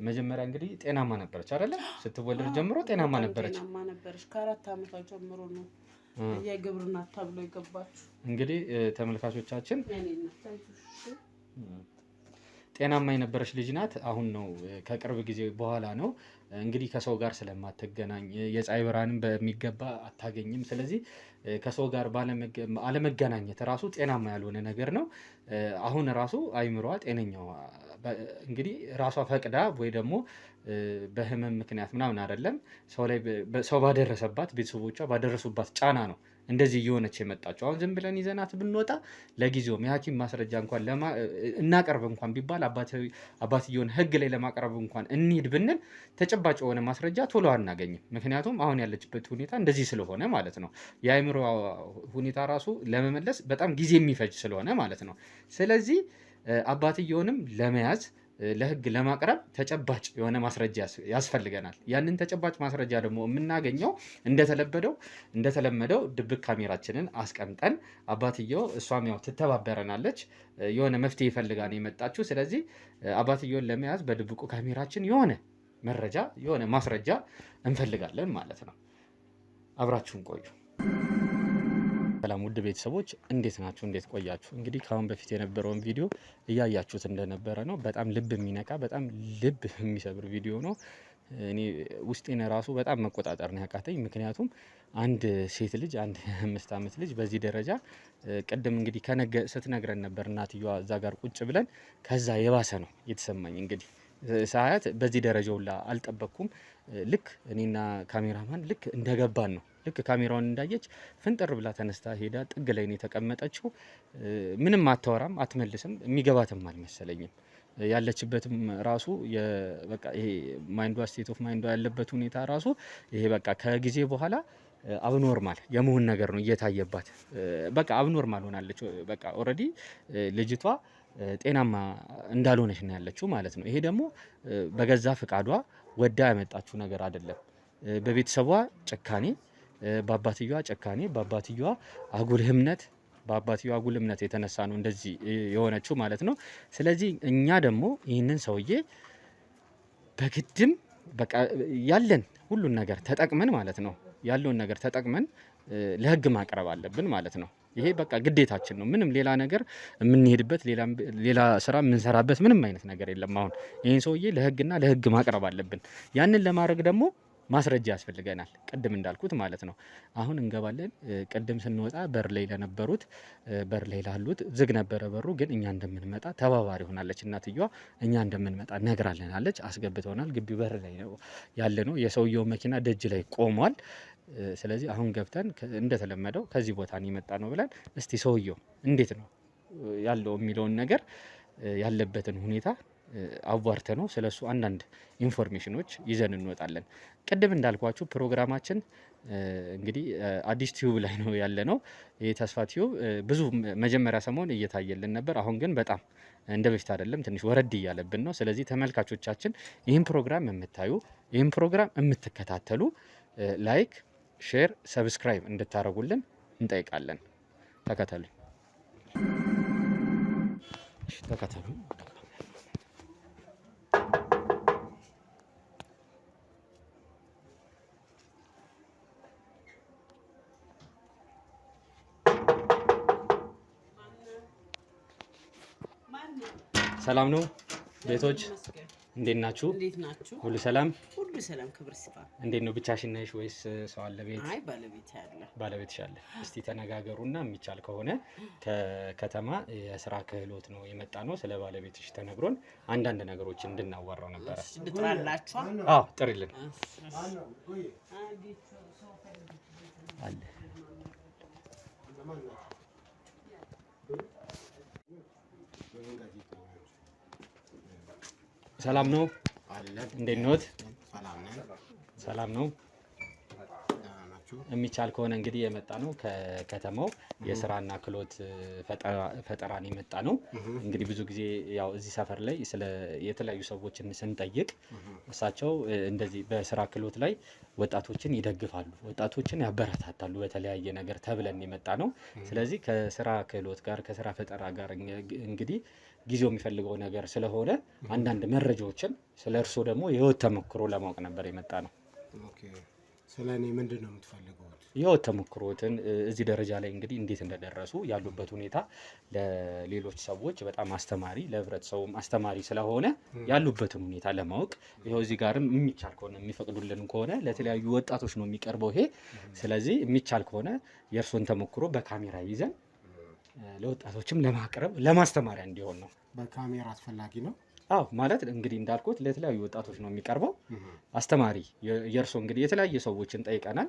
መጀመሪያ እንግዲህ ጤናማ ነበረች አይደለ? ስትወለድ ጀምሮ ጤናማ ነበረች። ከ4 ዓመቷ ጀምሮ ነው የግብርና ተብሎ የገባችው። እንግዲህ ተመልካቾቻችን ጤናማ የነበረች ልጅ ናት። አሁን ነው ከቅርብ ጊዜ በኋላ ነው እንግዲህ ከሰው ጋር ስለማትገናኝ የፀሐይ ብርሃንን በሚገባ አታገኝም። ስለዚህ ከሰው ጋር አለመገናኘት ራሱ ጤናማ ያልሆነ ነገር ነው። አሁን ራሱ አይምሯ ጤነኛዋ እንግዲህ ራሷ ፈቅዳ ወይ ደግሞ በህመም ምክንያት ምናምን አይደለም፣ ሰው ባደረሰባት ቤተሰቦቿ ባደረሱባት ጫና ነው እንደዚህ እየሆነች የመጣችው። አሁን ዝም ብለን ይዘናት ብንወጣ ለጊዜውም የሐኪም ማስረጃ እንኳን እናቀርብ እንኳን ቢባል አባትየውን ህግ ላይ ለማቅረብ እንኳን እንሂድ ብንል ተጨባጭ የሆነ ማስረጃ ቶሎ አናገኝም። ምክንያቱም አሁን ያለችበት ሁኔታ እንደዚህ ስለሆነ ማለት ነው። የአእምሮ ሁኔታ ራሱ ለመመለስ በጣም ጊዜ የሚፈጅ ስለሆነ ማለት ነው። ስለዚህ አባትየውንም ለመያዝ ለህግ ለማቅረብ ተጨባጭ የሆነ ማስረጃ ያስፈልገናል። ያንን ተጨባጭ ማስረጃ ደግሞ የምናገኘው እንደተለመደው ድብቅ ካሜራችንን አስቀምጠን አባትየው እሷም ያው ትተባበረናለች፣ የሆነ መፍትሄ ፈልጋ ነው የመጣችው። ስለዚህ አባትየውን ለመያዝ በድብቁ ካሜራችን የሆነ መረጃ የሆነ ማስረጃ እንፈልጋለን ማለት ነው። አብራችሁን ቆዩ። ሰላም ውድ ቤተሰቦች እንዴት ናችሁ? እንዴት ቆያችሁ? እንግዲህ ከአሁን በፊት የነበረውን ቪዲዮ እያያችሁት እንደነበረ ነው። በጣም ልብ የሚነካ በጣም ልብ የሚሰብር ቪዲዮ ነው። እኔ ውስጤን ራሱ በጣም መቆጣጠር ነው ያቃተኝ። ምክንያቱም አንድ ሴት ልጅ 5 ዓመት ልጅ በዚህ ደረጃ ቅድም እንግዲህ ስትነግረን ነበር እናትየዋ እዛ ጋር ቁጭ ብለን፣ ከዛ የባሰ ነው የተሰማኝ። እንግዲህ ሳያት በዚህ ደረጃው ላ አልጠበቅኩም። ልክ እኔና ካሜራማን ልክ እንደገባን ነው ልክ ካሜራውን እንዳየች ፍንጥር ብላ ተነስታ ሄዳ ጥግ ላይ ነው የተቀመጠችው። ምንም አታወራም፣ አትመልስም፣ የሚገባትም አልመሰለኝም። ያለችበትም ራሱ በቃ ይሄ ማይንዷ ስቴት ኦፍ ማይንዷ ያለበት ሁኔታ ራሱ ይሄ በቃ ከጊዜ በኋላ አብኖርማል የመሆን ነገር ነው እየታየባት። በቃ አብኖርማል ሆናለች። በቃ ኦልሬዲ ልጅቷ ጤናማ እንዳልሆነች ነው ያለችው ማለት ነው። ይሄ ደግሞ በገዛ ፍቃዷ ወዳ ያመጣችው ነገር አይደለም። በቤተሰቧ ጭካኔ፣ በአባትየዋ ጭካኔ፣ በአባትየዋ አጉል እምነት የተነሳ ነው እንደዚህ የሆነችው ማለት ነው። ስለዚህ እኛ ደግሞ ይህንን ሰውዬ በግድም በቃ ያለን ሁሉን ነገር ተጠቅመን ማለት ነው ያለውን ነገር ተጠቅመን ለህግ ማቅረብ አለብን ማለት ነው። ይሄ በቃ ግዴታችን ነው። ምንም ሌላ ነገር የምንሄድበት ሌላ ስራ የምንሰራበት ምንም አይነት ነገር የለም። አሁን ይህን ሰውዬ ለህግ ማቅረብ አለብን። ያንን ለማድረግ ደግሞ ማስረጃ ያስፈልገናል፣ ቅድም እንዳልኩት ማለት ነው። አሁን እንገባለን። ቅድም ስንወጣ በር ላይ ላሉት ዝግ ነበረ በሩ፣ ግን እኛ እንደምንመጣ ተባባሪ ሆናለች እናትየዋ። እኛ እንደምንመጣ ነግራለናለች፣ አስገብተውናል። ግቢ በር ላይ ነው ያለ ነው። የሰውየው መኪና ደጅ ላይ ቆሟል። ስለዚህ አሁን ገብተን እንደተለመደው ከዚህ ቦታ የመጣ ነው ብለን እስቲ ሰውየው እንዴት ነው ያለው የሚለውን ነገር ያለበትን ሁኔታ አዋርተ ነው ስለሱ አንዳንድ ኢንፎርሜሽኖች ይዘን እንወጣለን። ቅድም እንዳልኳችሁ ፕሮግራማችን እንግዲህ አዲስ ቲዩብ ላይ ነው ያለ ነው። ይሄ ተስፋ ቲዩብ ብዙ መጀመሪያ ሰሞን እየታየልን ነበር። አሁን ግን በጣም እንደ በፊት አይደለም፣ ትንሽ ወረድ እያለብን ነው። ስለዚህ ተመልካቾቻችን ይህን ፕሮግራም የምታዩ ይህን ፕሮግራም የምትከታተሉ ላይክ፣ ሼር፣ ሰብስክራይብ እንድታደርጉልን እንጠይቃለን። ተከተሉ። ሰላም ነው ቤቶች፣ እንዴት ናችሁ? ሁሉ ሰላም? ሁሉ ሰላም፣ ክብር ይስፋ። እንዴት ነው? ብቻሽን ነሽ ወይስ ሰው አለ ቤት? አይ ባለቤት ያለ። ባለቤትሽ አለ። እስቲ ተነጋገሩና የሚቻል ከሆነ ከከተማ የስራ ክህሎት ነው የመጣ ነው። ስለ ባለቤትሽ ተነግሮን አንዳንድ ነገሮች እንድናወራው ነበረ። ልጥራላችሁ? አዎ ጥሪልን። አለ ሰላም ነው? እንዴት ነዎት? ሰላም ነው። የሚቻል ከሆነ እንግዲህ የመጣ ነው ከከተማው የስራና ክህሎት ፈጠራን የመጣ ነው። እንግዲህ ብዙ ጊዜ ያው እዚህ ሰፈር ላይ ስለ የተለያዩ ሰዎችን ስንጠይቅ እሳቸው እንደዚህ በስራ ክህሎት ላይ ወጣቶችን ይደግፋሉ፣ ወጣቶችን ያበረታታሉ በተለያየ ነገር ተብለን የመጣ ነው። ስለዚህ ከስራ ክህሎት ጋር ከስራ ፈጠራ ጋር እንግዲህ ጊዜው የሚፈልገው ነገር ስለሆነ አንዳንድ መረጃዎችን ስለ እርስዎ ደግሞ የህይወት ተሞክሮ ለማወቅ ነበር የመጣ ነው። ስለ እኔ ምንድን ነው የምትፈልጉት? የህይወት ተሞክሮትን እዚህ ደረጃ ላይ እንግዲህ እንዴት እንደደረሱ ያሉበት ሁኔታ ለሌሎች ሰዎች በጣም አስተማሪ ለህብረተሰቡም አስተማሪ ስለሆነ ያሉበትን ሁኔታ ለማወቅ ይኸው እዚህ ጋርም የሚቻል ከሆነ የሚፈቅዱልን ከሆነ ለተለያዩ ወጣቶች ነው የሚቀርበው ይሄ። ስለዚህ የሚቻል ከሆነ የእርስዎን ተሞክሮ በካሜራ ይዘን ለወጣቶችም ለማቅረብ ለማስተማሪያ እንዲሆን ነው። በካሜራ አስፈላጊ ነው? አዎ ማለት እንግዲህ እንዳልኩት ለተለያዩ ወጣቶች ነው የሚቀርበው። አስተማሪ የእርሶ እንግዲህ የተለያየ ሰዎችን ጠይቀናል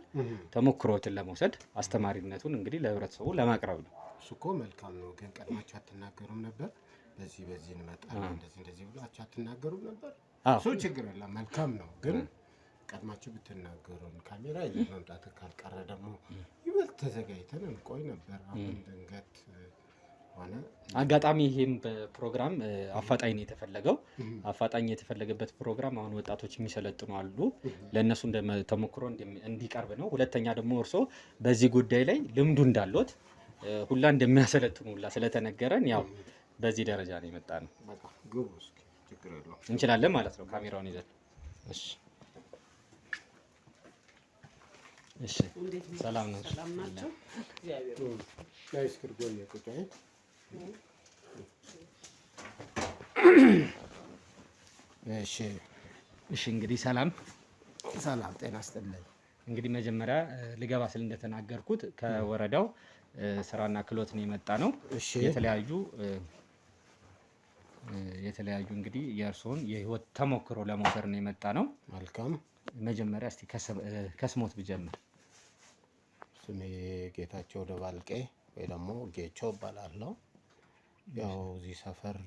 ተሞክሮትን ለመውሰድ አስተማሪነቱን እንግዲህ ለህብረተሰቡ ለማቅረብ ነው። እሱ እኮ መልካም ነው፣ ግን ቀድማችሁ አትናገሩም ነበር? በዚህ እንመጣለን እንደዚህ ብላችሁ አትናገሩም ነበር? እሱ ችግር የለም መልካም ነው፣ ግን ቀድማችሁ ብትናገሩን ካሜራ ይዘን መምጣት ካልቀረ ደግሞ ይበልጥ ተዘጋጅተን እንቆይ ነበር። አሁን ድንገት አጋጣሚ ይሄም ፕሮግራም አፋጣኝ ነው የተፈለገው። አፋጣኝ የተፈለገበት ፕሮግራም አሁን ወጣቶች የሚሰለጥኑ አሉ፣ ለእነሱ ተሞክሮ እንዲቀርብ ነው። ሁለተኛ ደግሞ እርሶ በዚህ ጉዳይ ላይ ልምዱ እንዳሉት ሁላ እንደሚያሰለጥኑ ሁላ ስለተነገረን ያው በዚህ ደረጃ ነው የመጣ ነው። እንችላለን ማለት ነው ካሜራውን ይዘን። እሺ ሰላም ነው። ሰላም ናቸው። እሺ እንግዲህ ሰላም ጤና ይስጥልኝ። እንግዲህ መጀመሪያ ልገባ ስል እንደተናገርኩት ከወረዳው ስራና ክህሎት ነው የመጣ ነው። የተለያዩ እንግዲህ የእርስዎን የህይወት ተሞክሮ ለመውሰድ ነው የመጣ ነው። መልካም። መጀመሪያ እስቲ ከስሞት ብጀምር። ስሜ ጌታቸው ደባልቄ ወይ ደግሞ ጌቾ እባላለሁ። ያው እዚህ ሰፈር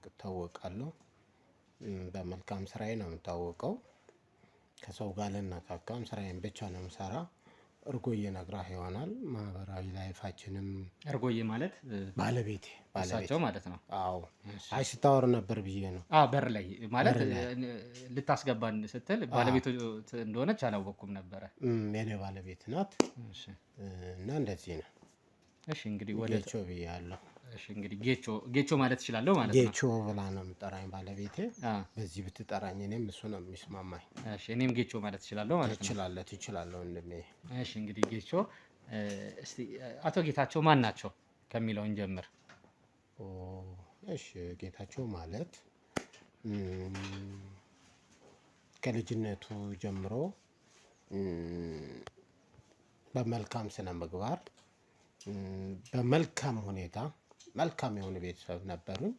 እታወቃለሁ። በመልካም ስራዬ ነው የምታወቀው። ከሰው ጋር ልነካካም ስራዬን ብቻ ነው የምሰራ። እርጎዬ ነግራህ ይሆናል። ማህበራዊ ላይፋችንም እርጎዬ ማለት ባለቤቴ እሳቸው ማለት ነው። አዎ አይ ስታወር ነበር ብዬ ነው። በር ላይ ማለት ልታስገባን ስትል ባለቤቱ እንደሆነች አላወቅኩም ነበረ። የኔ ባለቤት ናት እና እንደዚህ ነው። እሺ እንግዲህ ወደ ጌቾ ብያለሁ። እሺ እንግዲህ ጌቾ ማለት እችላለሁ ማለት ነው። ጌቾ ብላ ነው የምጠራኝ ባለቤቴ። በዚህ ብትጠራኝ እኔም እሱ ነው የሚስማማኝ። እሺ እኔም ጌቾ ማለት እችላለሁ ማለት ነው። ትችላለህ ወንድሜ። እሺ እንግዲህ ጌቾ፣ እስቲ አቶ ጌታቸው ማን ናቸው ከሚለው እንጀምር። እሺ ጌታቸው ማለት ከልጅነቱ ጀምሮ በመልካም ስነ ምግባር በመልካም ሁኔታ መልካም የሆነ ቤተሰብ ነበሩኝ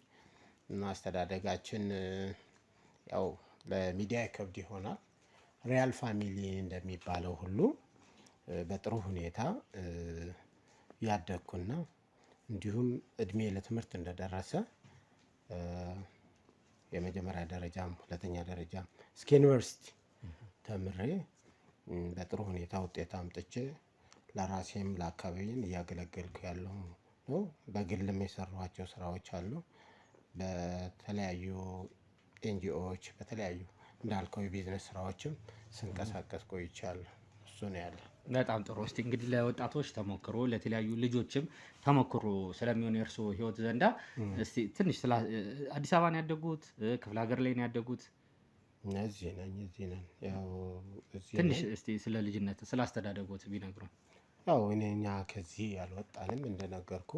እና አስተዳደጋችን ያው ለሚዲያ ይከብድ ይሆናል። ሪያል ፋሚሊ እንደሚባለው ሁሉ በጥሩ ሁኔታ ያደግኩና እንዲሁም እድሜ ለትምህርት እንደደረሰ የመጀመሪያ ደረጃም ሁለተኛ ደረጃም እስከ ዩኒቨርሲቲ ተምሬ በጥሩ ሁኔታ ውጤት አምጥቼ ለራሴም ለአካባቢዬም እያገለገልኩ ያለው ነው። በግልም የሰሯቸው ስራዎች አሉ። በተለያዩ ኤንጂኦዎች በተለያዩ እንዳልከው የቢዝነስ ስራዎችም ስንቀሳቀስ ቆይቻለሁ። እሱ ነው ያለ። በጣም ጥሩ። እስቲ እንግዲህ ለወጣቶች ተሞክሮ ለተለያዩ ልጆችም ተሞክሮ ስለሚሆን የእርሶ ህይወት ዘንዳ እስቲ ትንሽ አዲስ አበባ ነው ያደጉት? ክፍለ ሀገር ላይ ነው ያደጉት? እዚህ ነን። ያው ትንሽ እስቲ ስለ ልጅነት ስለ አስተዳደጎት ቢነግሩን። ያው እኛ ከዚህ ያልወጣንም እንደነገርኩ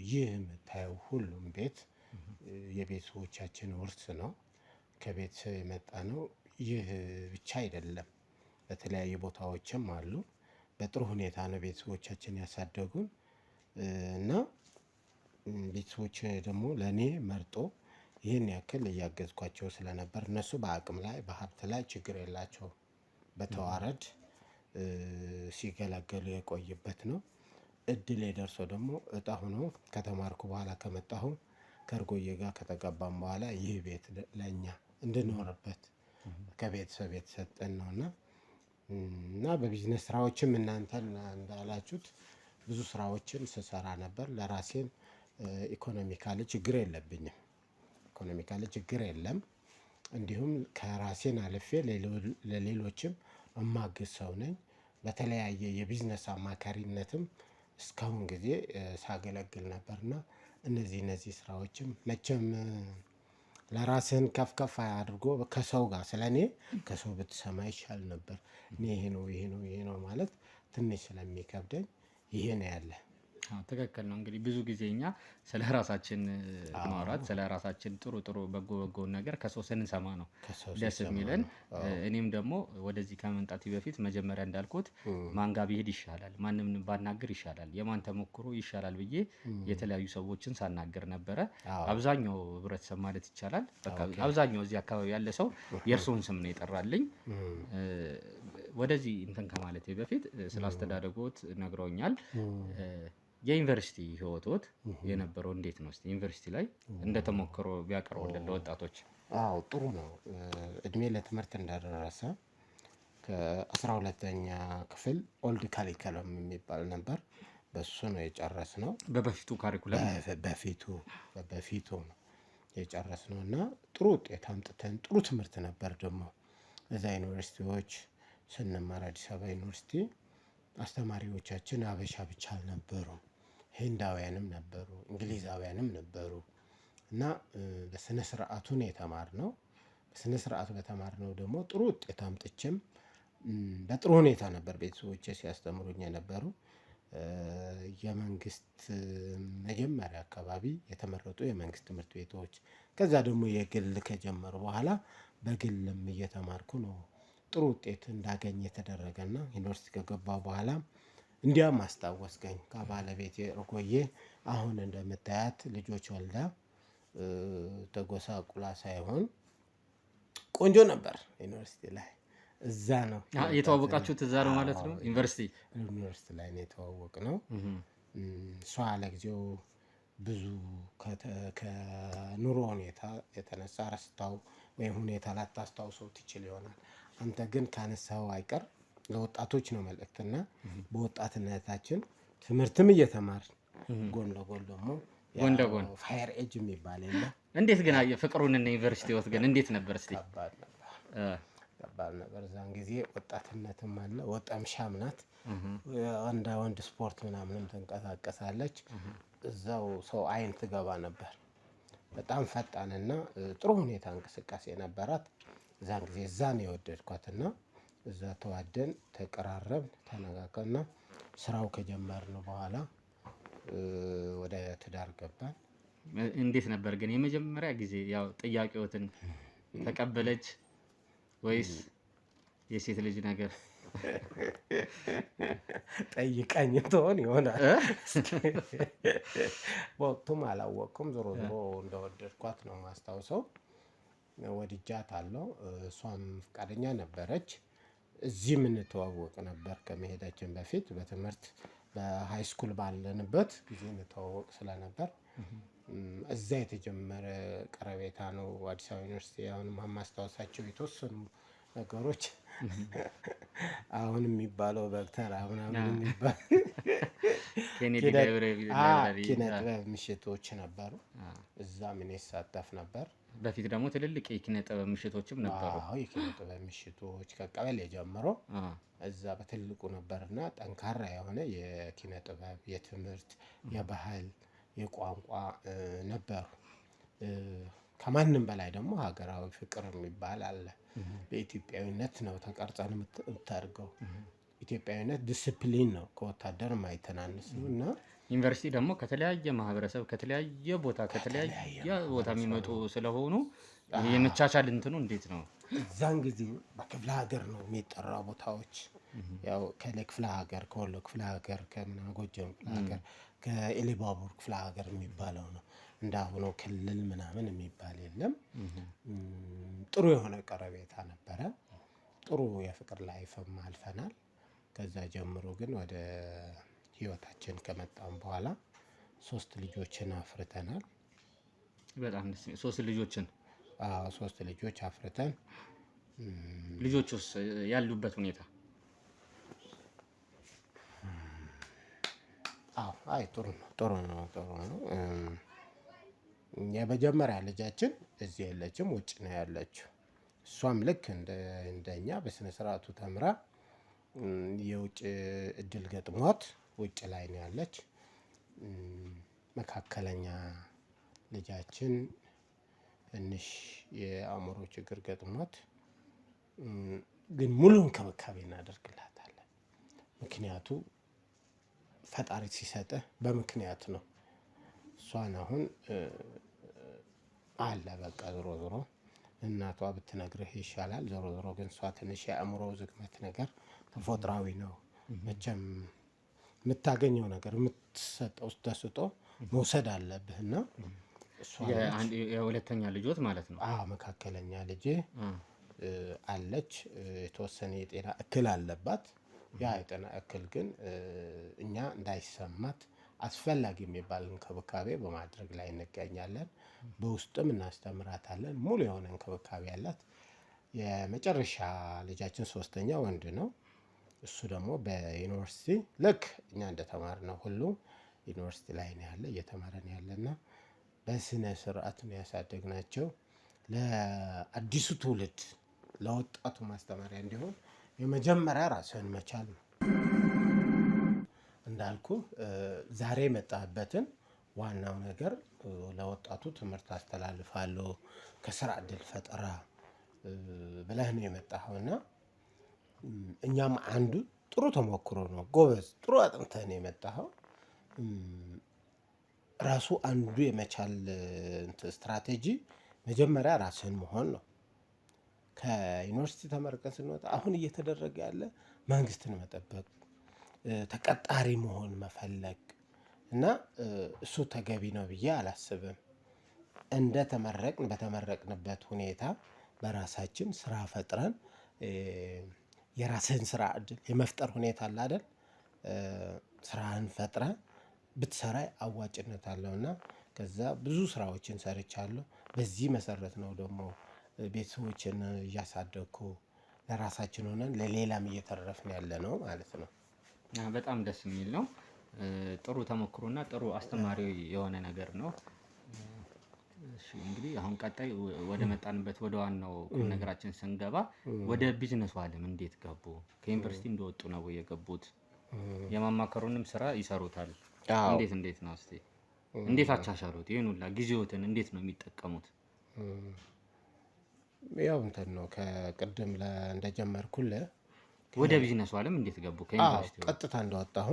ይህ የምታየው ሁሉም ቤት የቤተሰቦቻችን ውርስ ነው። ከቤተሰብ የመጣ ነው። ይህ ብቻ አይደለም፣ በተለያዩ ቦታዎችም አሉ። በጥሩ ሁኔታ ነው ቤተሰቦቻችን ያሳደጉን እና ቤተሰቦች ደግሞ ለእኔ መርጦ ይህን ያክል እያገዝኳቸው ስለነበር እነሱ በአቅም ላይ በሀብት ላይ ችግር የላቸው በተዋረድ ሲገለገሉ የቆይበት ነው። እድል የደርሰው ደግሞ እጣ ሆኖ ከተማርኩ በኋላ ከመጣሁ ከእርጎዬ ጋር ከተቀባም በኋላ ይህ ቤት ለእኛ እንድንኖርበት ከቤተሰብ የተሰጠን ነውና እና በቢዝነስ ስራዎችም እናንተን እንዳላችሁት ብዙ ስራዎችን ስሰራ ነበር። ለራሴን ኢኮኖሚካሊ ችግር የለብኝም። ኢኮኖሚካሊ ችግር የለም። እንዲሁም ከራሴን አልፌ ለሌሎችም እማግዝ ሰው ነኝ። በተለያየ የቢዝነስ አማካሪነትም እስካሁን ጊዜ ሳገለግል ነበርና እነዚህ ስራዎችም መቼም ለራስህን ከፍ አድርጎ ከሰው ጋር ስለኔ ከሰው ብትሰማ ይሻል ነበር። እኔ ይሄ ነው ማለት ትንሽ ስለሚከብደኝ ይሄ ነው ያለ። ትክክል ነው። እንግዲህ ብዙ ጊዜ እኛ ስለ ራሳችን ማውራት ስለ ራሳችን ጥሩ በጎውን ነገር ከሰው ስንሰማ ነው ደስ የሚለን። እኔም ደግሞ ወደዚህ ከመምጣቴ በፊት መጀመሪያ እንዳልኩት ማን ጋር ብሄድ ይሻላል፣ ማንም ባናገር ይሻላል፣ የማን ተሞክሮ ይሻላል ብዬ የተለያዩ ሰዎችን ሳናገር ነበረ። አብዛኛው ህብረተሰብ ማለት ይቻላል አብዛኛው እዚህ አካባቢ ያለ ሰው የእርስዎን ስም ነው የጠራልኝ። ወደዚህ እንትን ከማለቴ በፊት ስላስተዳደጎት ነግረውኛል። የዩኒቨርሲቲ ህይወቶት የነበረው እንዴት ነው? እስቲ ዩኒቨርሲቲ ላይ እንደተሞክሮ ቢያቀርቡልን ለወጣቶች። ጥሩ ነው። እድሜ ለትምህርት እንደደረሰ ከ12ኛ ክፍል ኦልድ ካሪኩለም የሚባል ነበር። በሱ ነው የጨረስነው። በፊቱ ካሪኩለም በፊቱ ነው የጨረስነው እና ጥሩ ውጤት አምጥተን ጥሩ ትምህርት ነበር። ደግሞ እዛ ዩኒቨርሲቲዎች ስንማር አዲስ አበባ ዩኒቨርሲቲ አስተማሪዎቻችን አበሻ ብቻ አልነበሩም፣ ህንዳውያንም ነበሩ፣ እንግሊዛውያንም ነበሩ እና በስነ ስርዓቱ ነው የተማርነው። በስነ ስርዓቱ በተማርነው ደግሞ ጥሩ ውጤት አምጥቼም በጥሩ ሁኔታ ነበር ቤተሰቦቼ ሲያስተምሩኝ የነበሩ። የመንግስት መጀመሪያ አካባቢ የተመረጡ የመንግስት ትምህርት ቤቶች ከዛ ደግሞ የግል ከጀመሩ በኋላ በግልም እየተማርኩ ነው ጥሩ ውጤት እንዳገኝ የተደረገና ዩኒቨርሲቲ ከገባሁ በኋላ እንዲያም አስታወስከኝ ከባለቤቴ እርጎዬ አሁን እንደምታያት ልጆች ወልዳ ተጎሳቁላ ሳይሆን ቆንጆ ነበር። ዩኒቨርሲቲ ላይ እዛ ነው የተዋወቃችሁት? እዛ ነው ማለት ነው? ዩኒቨርሲቲ ላይ ነው የተዋወቅነው። እሷ ለጊዜው ብዙ ከኑሮ ሁኔታ የተነሳ ረስታው ወይም ሁኔታ ላታስታውሰው ትችል ይሆናል። አንተ ግን ካነሳው አይቀር ለወጣቶች ነው መልእክትና በወጣትነታችን ትምህርትም እየተማር ጎን ለጎን ደግሞ ፋየር ኤጅ የሚባል የለ። እንዴት ግን ፍቅሩንና ዩኒቨርሲቲ ህይወት ግን እንዴት ነበር? እስቲ ከባድ ነበር። እዛን ጊዜ ወጣትነትም አለ። ወጣምሻም ናት። ወንድ ስፖርት ምናምንም ትንቀሳቀሳለች። እዛው ሰው አይን ትገባ ነበር። በጣም ፈጣንና ጥሩ ሁኔታ እንቅስቃሴ ነበራት። እዛን ጊዜ እዛ ነው የወደድኳትና እዛ ተዋደን ተቀራረብን፣ ተነጋገርና ስራው ከጀመርን በኋላ ወደ ትዳር ገባን። እንዴት ነበር ግን የመጀመሪያ ጊዜ? ያው ጥያቄዎትን ተቀበለች ወይስ የሴት ልጅ ነገር ጠይቀኝ ትሆን ይሆናል። በወቅቱም አላወቅኩም። ዞሮ እንደወደድኳት ነው ማስታውሰው። ወድጃት አለው። እሷም ፈቃደኛ ነበረች። እዚህ የምንተዋወቅ ነበር ከመሄዳችን በፊት በትምህርት በሃይ ስኩል ባለንበት ጊዜ እንተዋወቅ ስለነበር እዛ የተጀመረ ቀረቤታ ነው። አዲስ አበባ ዩኒቨርሲቲ አሁንም ማስታወሳቸው የተወሰኑ ነገሮች አሁን የሚባለው በክተራ ምናምን የሚባል ኪነ ጥበብ ምሽቶች ነበሩ። እዛ ምን ይሳተፍ ነበር። በፊት ደግሞ ትልልቅ የኪነ ጥበብ ምሽቶችም ነበሩ። የኪነ ጥበብ ምሽቶች ከቀበሌ ጀምሮ እዛ በትልቁ ነበርና ጠንካራ የሆነ የኪነ ጥበብ፣ የትምህርት፣ የባህል፣ የቋንቋ ነበሩ። ከማንም በላይ ደግሞ ሀገራዊ ፍቅር የሚባል አለ። በኢትዮጵያዊነት ነው ተቀርጸን የምታድገው። ኢትዮጵያዊነት ዲስፕሊን ነው፣ ከወታደር የማይተናነስ ነው እና ዩኒቨርሲቲ ደግሞ ከተለያየ ማህበረሰብ ከተለያየ ቦታ የሚመጡ ስለሆኑ የመቻቻል እንትኑ እንዴት ነው? እዛን ጊዜ በክፍለ ሀገር ነው የሚጠራው ቦታዎች። ያው ከክፍለ ሀገር ከወሎ ክፍለ ሀገር ከጎጃም ክፍለ ሀገር ከኢሉባቡር ክፍለ ሀገር የሚባለው ነው። እንዳሁኑ ክልል ምናምን የሚባል የለም። ጥሩ የሆነ ቀረቤታ ነበረ። ጥሩ የፍቅር ላይፍም አልፈናል። ከዛ ጀምሮ ግን ወደ ህይወታችን ከመጣን በኋላ 3 ልጆችን አፍርተናል። በጣም ደስ ይላል። 3 ልጆችን 3 ልጆች አፍርተን ልጆቹስ ያሉበት ሁኔታ? አይ ጥሩ ነው። የመጀመሪያ ልጃችን እዚህ የለችም፣ ውጭ ነው ያለችው። እሷም ልክ እንደኛ በስነ ስርዓቱ ተምራ የውጭ እድል ገጥሟት ውጭ ላይ ነው ያለች። መካከለኛ ልጃችን ትንሽ የአእምሮ ችግር ገጥሟት ግን ሙሉ እንክብካቤ እናደርግላታለን። ምክንያቱ ፈጣሪ ሲሰጥህ በምክንያት ነው። እሷን አሁን አለ በቃ ዞሮ እናቷ ብትነግርህ ይሻላል። ዞሮ ግን እሷ ትንሽ የአእምሮ ዝግመት ነገር ተፈጥሯዊ ነው። መቼም የምታገኘው ነገር የምትሰጠው ተስጦ መውሰድ አለብህና እሷ የሁለተኛ ልጆት ማለት ነው። መካከለኛ ልጄ አለች። የተወሰነ የጤና እክል አለባት። ያ የጤና እክል ግን እኛ እንዳይሰማት አስፈላጊ የሚባል እንክብካቤ በማድረግ ላይ እንገኛለን። በውስጥም እናስተምራታለን። ሙሉ የሆነ እንክብካቤ ያላት። የመጨረሻ ልጃችን 3ኛ ወንድ ነው። እሱ ደግሞ በዩኒቨርሲቲ ልክ እኛ እንደተማርነው ሁሉ ዩኒቨርሲቲ ላይ ነው ያለ፣ እየተማረ ነው ያለና በስነ ስርዓት ነው ያሳደግናቸው። ለአዲሱ ትውልድ ለወጣቱ ማስተማሪያ እንዲሆን የመጀመሪያ ራስህን መቻል ነው። እንዳልኩ ዛሬ የመጣህበትን ዋናው ነገር ለወጣቱ ትምህርት አስተላልፋለሁ ከስራ እድል ፈጠራ ብለህ ነው የመጣኸውና እኛም አንዱ ጥሩ ተሞክሮ ነው። ጎበዝ ጥሩ አጥንተህ ነው የመጣኸው። ራሱ አንዱ የመቻል ስትራቴጂ መጀመሪያ ራስህን መሆን ነው። ከዩኒቨርሲቲ ተመርቀን ስንወጣ አሁን እየተደረገ ያለ መንግስትን መጠበቅ፣ ተቀጣሪ መሆን መፈለግ እና እሱ ተገቢ ነው ብዬ አላስብም። በተመረቅንበት ሁኔታ በራሳችን ስራ ፈጥረን የራስህን ስራ እድል የመፍጠር ሁኔታ አለ አይደል? ስራህን ፈጥረህ ብትሰራ አዋጭነት አለውና ከዛ ብዙ ስራዎችን ሰርቻለሁ። በዚህ መሰረት ነው ደግሞ ቤተሰቦችን እያሳደግኩ ለራሳችን ሆነን ለሌላም እየተረፍን ያለ ነው ማለት ነው። በጣም ደስ የሚል ነው። ጥሩ ተሞክሮና ጥሩ አስተማሪ የሆነ ነገር ነው። እሺ እንግዲህ አሁን ቀጣይ ወደ መጣንበት ወደ ዋናው ቁም ነገራችን ስንገባ ወደ ቢዝነሱ ዓለም እንዴት ገቡ? ከዩኒቨርሲቲ እንደወጡ ነው የገቡት? የማማከሩንም ስራ ይሰሩታል። እንዴት ነው እስቲ እንዴት አቻቻሉት? ይሄን ሁላ ጊዜዎትን እንዴት ነው የሚጠቀሙት? ያው እንትን ነው ከቅድም እንደጀመርኩልህ ወደ ቢዝነሱ ዓለም እንዴት ገቡ? ከዩኒቨርሲቲ ቀጥታ እንደወጣሁ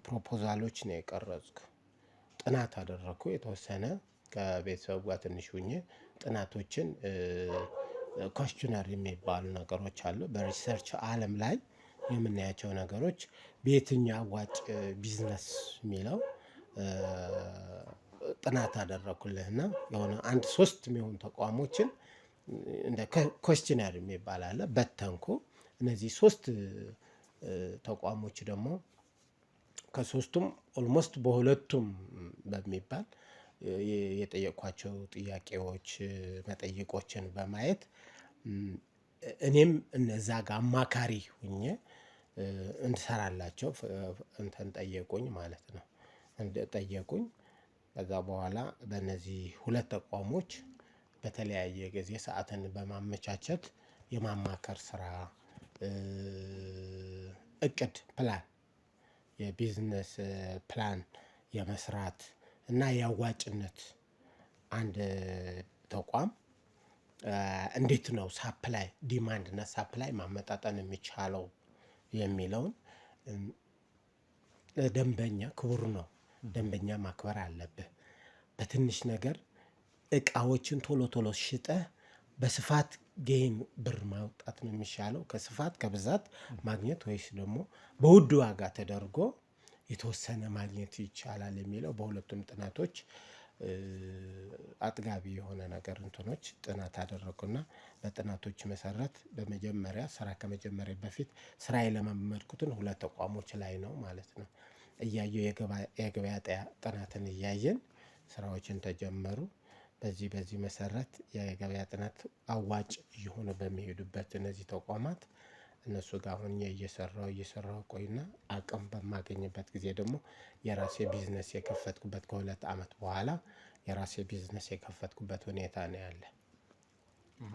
ፕሮፖዛሎች ነው የቀረጽኩ። ጥናት አደረኩ። የተወሰነ ከቤተሰብ ጋር ትንሽ ሆኜ ጥናቶችን ኮስቹነር የሚባሉ ነገሮች አሉ። በሪሰርች ዓለም ላይ የምናያቸው ነገሮች በየትኛው አዋጭ ቢዝነስ የሚለው ጥናት አደረኩልህና የሆነ 1-3 የሚሆኑ ተቋሞችን እንደ ኮስቹነር የሚባል አለ በተንኩ። እነዚህ 3 ተቋሞች ደግሞ ከ3ቱም ኦልሞስት በሁለቱም በሚባል የጠየኳቸው ጥያቄዎች መጠይቆችን በማየት እኔም እነዛ ጋር አማካሪ ሁኜ እንድሰራላቸው እንትን ጠየቁኝ ማለት ነው። ጠየቁኝ። ከዛ በኋላ በእነዚህ 2 ተቋሞች በተለያየ ጊዜ ሰዓትን በማመቻቸት የማማከር ስራ፣ እቅድ ፕላን፣ የቢዝነስ ፕላን የመስራት እና የአዋጭነት አንድ ተቋም እንዴት ነው ሳፕላይ ዲማንድ እና ሳፕላይ ማመጣጠን የሚቻለው የሚለውን ደንበኛ ክቡር ነው። ደንበኛ ማክበር አለብህ። በትንሽ ነገር እቃዎችን ቶሎ ሽጠህ በስፋት ጌን ብር ማውጣት ነው የሚሻለው ከስፋት ከብዛት ማግኘት ወይስ ደግሞ በውድ ዋጋ ተደርጎ የተወሰነ ማግኘት ይቻላል የሚለው በሁለቱም ጥናቶች አጥጋቢ የሆነ ነገር እንትኖች ጥናት አደረኩና በጥናቶች መሰረት በመጀመሪያ ስራ ከመጀመሪያ በፊት ስራ የለማመድኩትን 2 ተቋሞች ላይ ነው ማለት ነው እያየሁ የገበያ ጥናትን እያየን ስራዎችን ተጀመሩ። በዚህ መሰረት የገበያ ጥናት አዋጭ እየሆኑ በሚሄዱበት እነዚህ ተቋማት እነሱ ጋር ሆኜ እየሰራው ቆይና አቅም በማገኝበት ጊዜ ደግሞ የራሴ ቢዝነስ የከፈትኩበት ከ2 ዓመት በኋላ የራሴ ቢዝነስ የከፈትኩበት ሁኔታ ነው ያለ።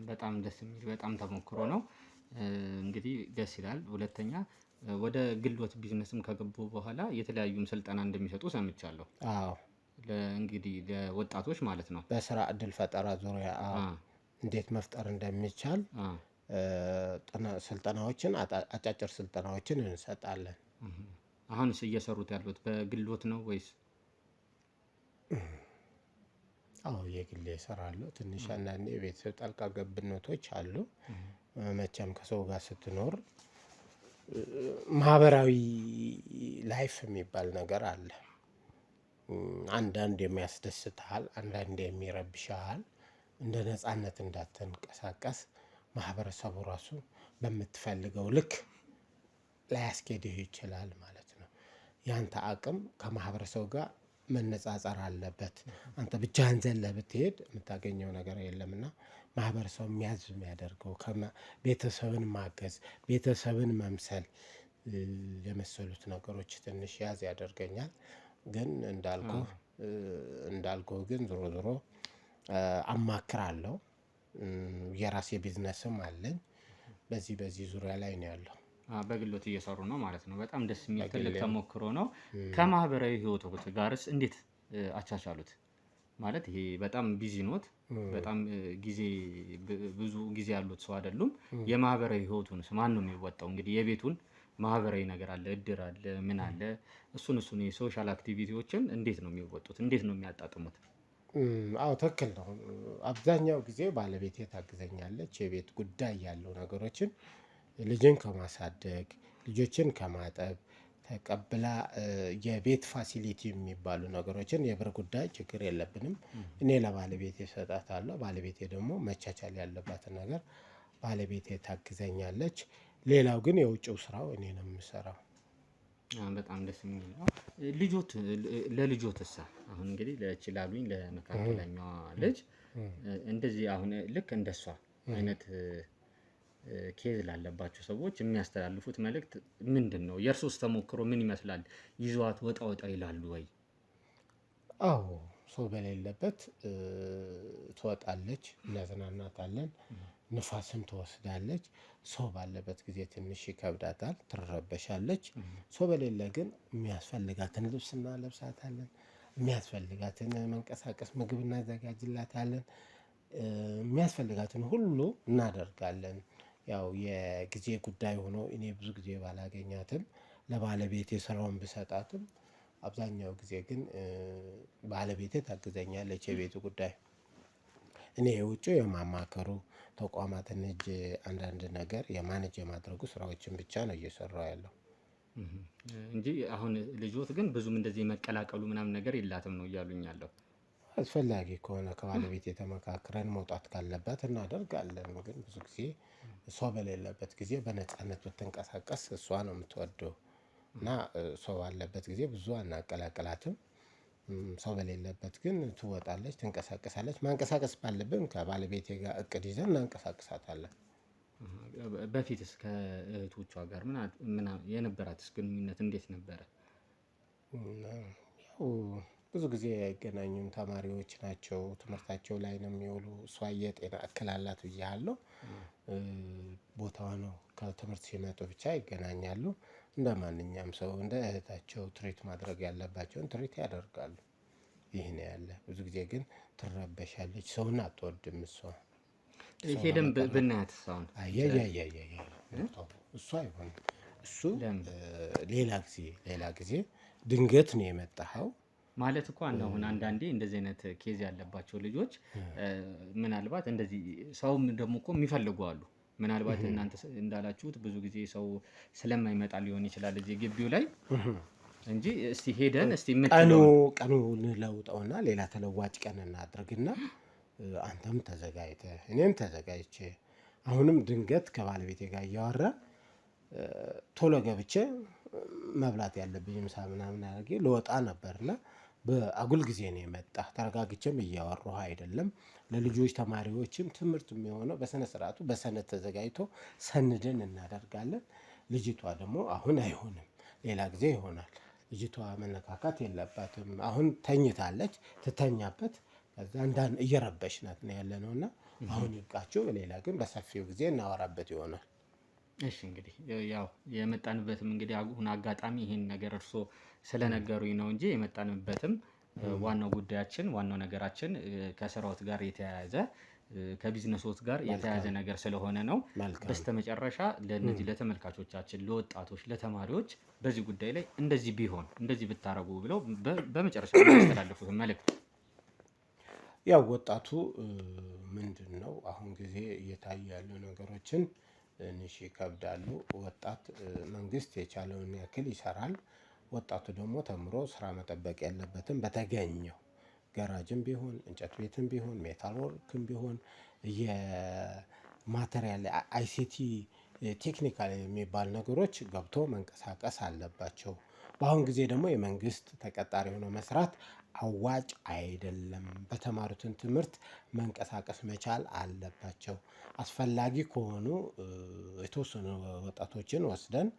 በጣም ደስ የሚል በጣም ተሞክሮ ነው። እንግዲህ ደስ ይላል። ሁለተኛ ወደ ግልወት ቢዝነስም ከገቡ በኋላ የተለያዩም ስልጠና እንደሚሰጡ ሰምቻለሁ። አዎ እንግዲህ ለወጣቶች ማለት ነው። በስራ እድል ፈጠራ ዙሪያ እንዴት መፍጠር እንደሚቻል ስልጠናዎችን አጫጭር ስልጠናዎችን እንሰጣለን። አሁንስ እየሰሩት ያሉት በግልወት ነው ወይስ? አዎ የግሌ እሰራለሁ። ትንሽ አንዳንዴ የቤተሰብ ጣልቃ ገብነቶች አሉ። መቼም ከሰው ጋር ስትኖር ማህበራዊ ላይፍ የሚባል ነገር አለ። አንዳንድ የሚያስደስትሃል፣ አንዳንድ የሚረብሽሃል። እንደ ነፃነት እንዳትንቀሳቀስ ማህበረሰቡ ራሱ በምትፈልገው ልክ ላያስኬድህ ይችላል ማለት ነው። ያንተ አቅም ከማህበረሰቡ ጋር መነጻጸር አለበት። አንተ ብቻህን ዘለህ ብትሄድ የምታገኘው ነገር የለምና ማህበረሰቡ የሚያዝ የሚያደርገው ቤተሰብን ማገዝ፣ ቤተሰብን መምሰል የመሰሉት ነገሮች ትንሽ ያዝ ያደርገኛል። ግን እንዳልኩ ግን ዞሮ አማክራለሁ። የራሴ ቢዝነስም አለኝ። በዚህ ዙሪያ ላይ ነው ያለው። በግሎት እየሰሩ ነው ማለት ነው። በጣም ደስ የሚል ትልቅ ተሞክሮ ነው። ከማህበራዊ ህይወት ጋርስ እንዴት አቻቻሉት? ማለት ይሄ በጣም ቢዚ ኖት፣ በጣም ብዙ ጊዜ ያሉት ሰው አይደሉም። የማህበራዊ ህይወቱን ማን ነው የሚወጣው? እንግዲህ የቤቱን ማህበራዊ ነገር አለ፣ እድር አለ፣ ምን አለ፣ እሱን የሶሻል አክቲቪቲዎችን እንዴት ነው የሚወጡት? እንዴት ነው የሚያጣጥሙት? አዎ ትክክል ነው። አብዛኛው ጊዜ ባለቤቴ ታግዘኛለች። የቤት ጉዳይ ያለው ነገሮችን ልጅን ከማሳደግ ልጆችን ከማጠብ ተቀብላ የቤት ፋሲሊቲ የሚባሉ ነገሮችን የብር ጉዳይ ችግር የለብንም። እኔ ለባለቤቴ እሰጣታለሁ። ባለቤቴ ደግሞ መቻቻል ያለባትን ነገር ባለቤቴ ታግዘኛለች። ሌላው ግን የውጭው ስራው እኔ ነው የምሰራው። በጣም ደስ የሚል ነው። ለልጆትሳ አሁን እንግዲህ ለችላሉኝ ለመካከለኛዋ ልጅ እንደዚህ አሁን ልክ እንደሷ አይነት ኬዝ ላለባቸው ሰዎች የሚያስተላልፉት መልእክት ምንድን ነው? የእርሶስ ተሞክሮ ምን ይመስላል? ይዟት ወጣ ይላሉ ወይ? አዎ ሰው በሌለበት ትወጣለች፣ እናዝናናታለን። ንፋስም ትወስዳለች። ሰው ባለበት ጊዜ ትንሽ ይከብዳታል፣ ትረበሻለች። ሰው በሌለ ግን የሚያስፈልጋትን ልብስ እናለብሳታለን፣ የሚያስፈልጋትን መንቀሳቀስ ምግብ እናዘጋጅላታለን፣ የሚያስፈልጋትን ሁሉ እናደርጋለን። ያው የጊዜ ጉዳይ ሆኖ እኔ ብዙ ጊዜ ባላገኛትም ለባለቤቴ ስራውን ብሰጣትም አብዛኛው ጊዜ ግን ባለቤቴ ታግዘኛለች። የቤቱ ጉዳይ እኔ የውጭው የማማከሩ ተቋማትን እጅ አንዳንድ ነገር የማኔጅ የማድረጉ ስራዎችን ብቻ ነው እየሰራው ያለው እንጂ አሁን ልጆት ግን ብዙም እንደዚህ መቀላቀሉ ምናምን ነገር የላትም ነው እያሉኝ ያለው። አስፈላጊ ከሆነ ከባለቤት የተመካክረን መውጣት ካለበት እናደርጋለን። ግን ብዙ ጊዜ እሷ በሌለበት ጊዜ በነፃነት ብትንቀሳቀስ እሷ ነው የምትወደው እና ሰው ባለበት ጊዜ ብዙ አናቀላቅላትም። ሰው በሌለበት ግን ትወጣለች፣ ትንቀሳቀሳለች። ማንቀሳቀስ ባለብን ከባለቤቴ ጋር እቅድ ይዘን እናንቀሳቅሳታለን። በፊትስ ከእህቶቿ ጋር የነበራትስ ግንኙነት እንዴት ነበረ? ያው ብዙ ጊዜ አይገናኙም። ተማሪዎች ናቸው፣ ትምህርታቸው ላይ ነው የሚውሉ። እሷ የጤና እክል አላት ብያለሁ። ቦታዋ ነው ከትምህርት ሲመጡ ብቻ ይገናኛሉ። እንደ ማንኛውም ሰው እንደ እህታቸው ትሪት ማድረግ ያለባቸውን ትሪት ያደርጋሉ። ይህ ነው ያለ። ብዙ ጊዜ ግን ትረበሻለች፣ ሰውን አትወድም። ሄደን ብናያት ሳሁን እሱ አይሆንም። እሱ ሌላ ጊዜ ድንገት ነው የመጣኸው ማለት እኮ አሁን አንዳንዴ እንደዚህ አይነት ኬዝ ያለባቸው ልጆች ምናልባት እንደዚህ ሰውም ደግሞ እኮ የሚፈልጉ አሉ። ምናልባት እናንተ እንዳላችሁት ብዙ ጊዜ ሰው ስለማይመጣ ሊሆን ይችላል እዚህ ግቢው ላይ እንጂ እስቲ ሄደን እስቲ ቀኑ እንለውጠውና ሌላ ተለዋጭ ቀን እናድርግና አንተም ተዘጋጅተህ እኔም ተዘጋጅቼ አሁንም ድንገት ከባለቤቴ ጋር እያወራ ቶሎ ገብቼ መብላት ያለብኝ ምሳ ምናምን አድርጌ ልወጣ ነበርና በአጉል ጊዜ ነው የመጣ። ተረጋግቼም እያወራሁ አይደለም። ለልጆች ተማሪዎችም ትምህርት የሚሆነው በስነ ስርዓቱ በሰነድ ተዘጋጅቶ ሰንደን እናደርጋለን። ልጅቷ ደግሞ አሁን አይሆንም፣ ሌላ ጊዜ ይሆናል። ልጅቷ መነካካት የለባትም። አሁን ተኝታለች፣ ትተኛበት። ከዛ እየረበሽናት ነው ያለ ነውና አሁን ይብቃችሁ። ሌላ ግን በሰፊው ጊዜ እናወራበት ይሆናል። እሺ እንግዲህ ያው የመጣንበትም እንግዲህ አሁን አጋጣሚ ይሄን ነገር እርሶ ስለነገሩኝ ነው እንጂ የመጣንበትም ዋናው ጉዳያችን ዋናው ነገራችን ከስራዎት ጋር የተያያዘ ከቢዝነሶት ጋር የተያያዘ ነገር ስለሆነ ነው። በስተመጨረሻ ለነዚህ ለተመልካቾቻችን፣ ለወጣቶች፣ ለተማሪዎች በዚህ ጉዳይ ላይ እንደዚህ ቢሆን እንደዚህ ብታረጉ ብለው በመጨረሻ ያስተላልፉት መልእክት። ያው ወጣቱ ምንድን ነው አሁን ጊዜ እየታዩ ያሉ ነገሮችን ትንሽ ይከብዳሉ። ወጣት መንግስት የቻለውን ያክል ይሰራል። ወጣቱ ደግሞ ተምሮ ስራ መጠበቅ ያለበትን በተገኘው ገራጅም ቢሆን እንጨት ቤትም ቢሆን ሜታል ወርክም ቢሆን የማቴሪያል አይሲቲ ቴክኒካል የሚባል ነገሮች ገብቶ መንቀሳቀስ አለባቸው። በአሁን ጊዜ ደግሞ የመንግስት ተቀጣሪ ሆኖ መስራት አዋጭ አይደለም። በተማሩትን ትምህርት መንቀሳቀስ መቻል አለባቸው። አስፈላጊ ከሆኑ የተወሰኑ ወጣቶችን ወስደን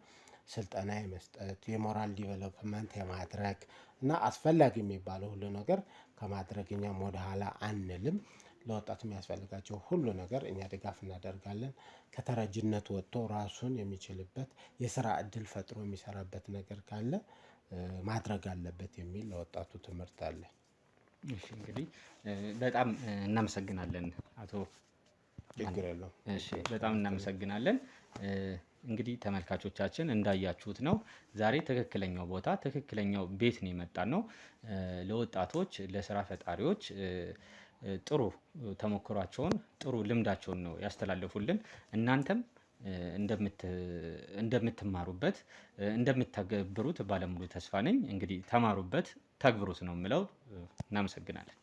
ስልጠና የመስጠት የሞራል ዲቨሎፕመንት የማድረግ እና አስፈላጊ የሚባለው ሁሉ ነገር ከማድረግ እኛም ወደ ኋላ አንልም። ለወጣት የሚያስፈልጋቸው ሁሉ ነገር እኛ ድጋፍ እናደርጋለን። ከተረጅነት ወጥቶ ራሱን የሚችልበት የስራ እድል ፈጥሮ የሚሰራበት ነገር ካለ ማድረግ አለበት የሚል ለወጣቱ ትምህርት አለ። እሺ እንግዲህ በጣም እናመሰግናለን አቶ። ችግር የለውም። እሺ በጣም እናመሰግናለን። እንግዲህ ተመልካቾቻችን እንዳያችሁት ነው ዛሬ ትክክለኛው ቦታ ትክክለኛው ቤት ነው የመጣን ነው። ለወጣቶች ለስራ ፈጣሪዎች ጥሩ ተሞክሯቸውን ጥሩ ልምዳቸውን ነው ያስተላለፉልን። እናንተም እንደምትማሩበት እንደምትተገብሩት ባለሙሉ ተስፋ ነኝ። እንግዲህ ተማሩበት፣ ተግብሩት ነው የምለው። እናመሰግናለን።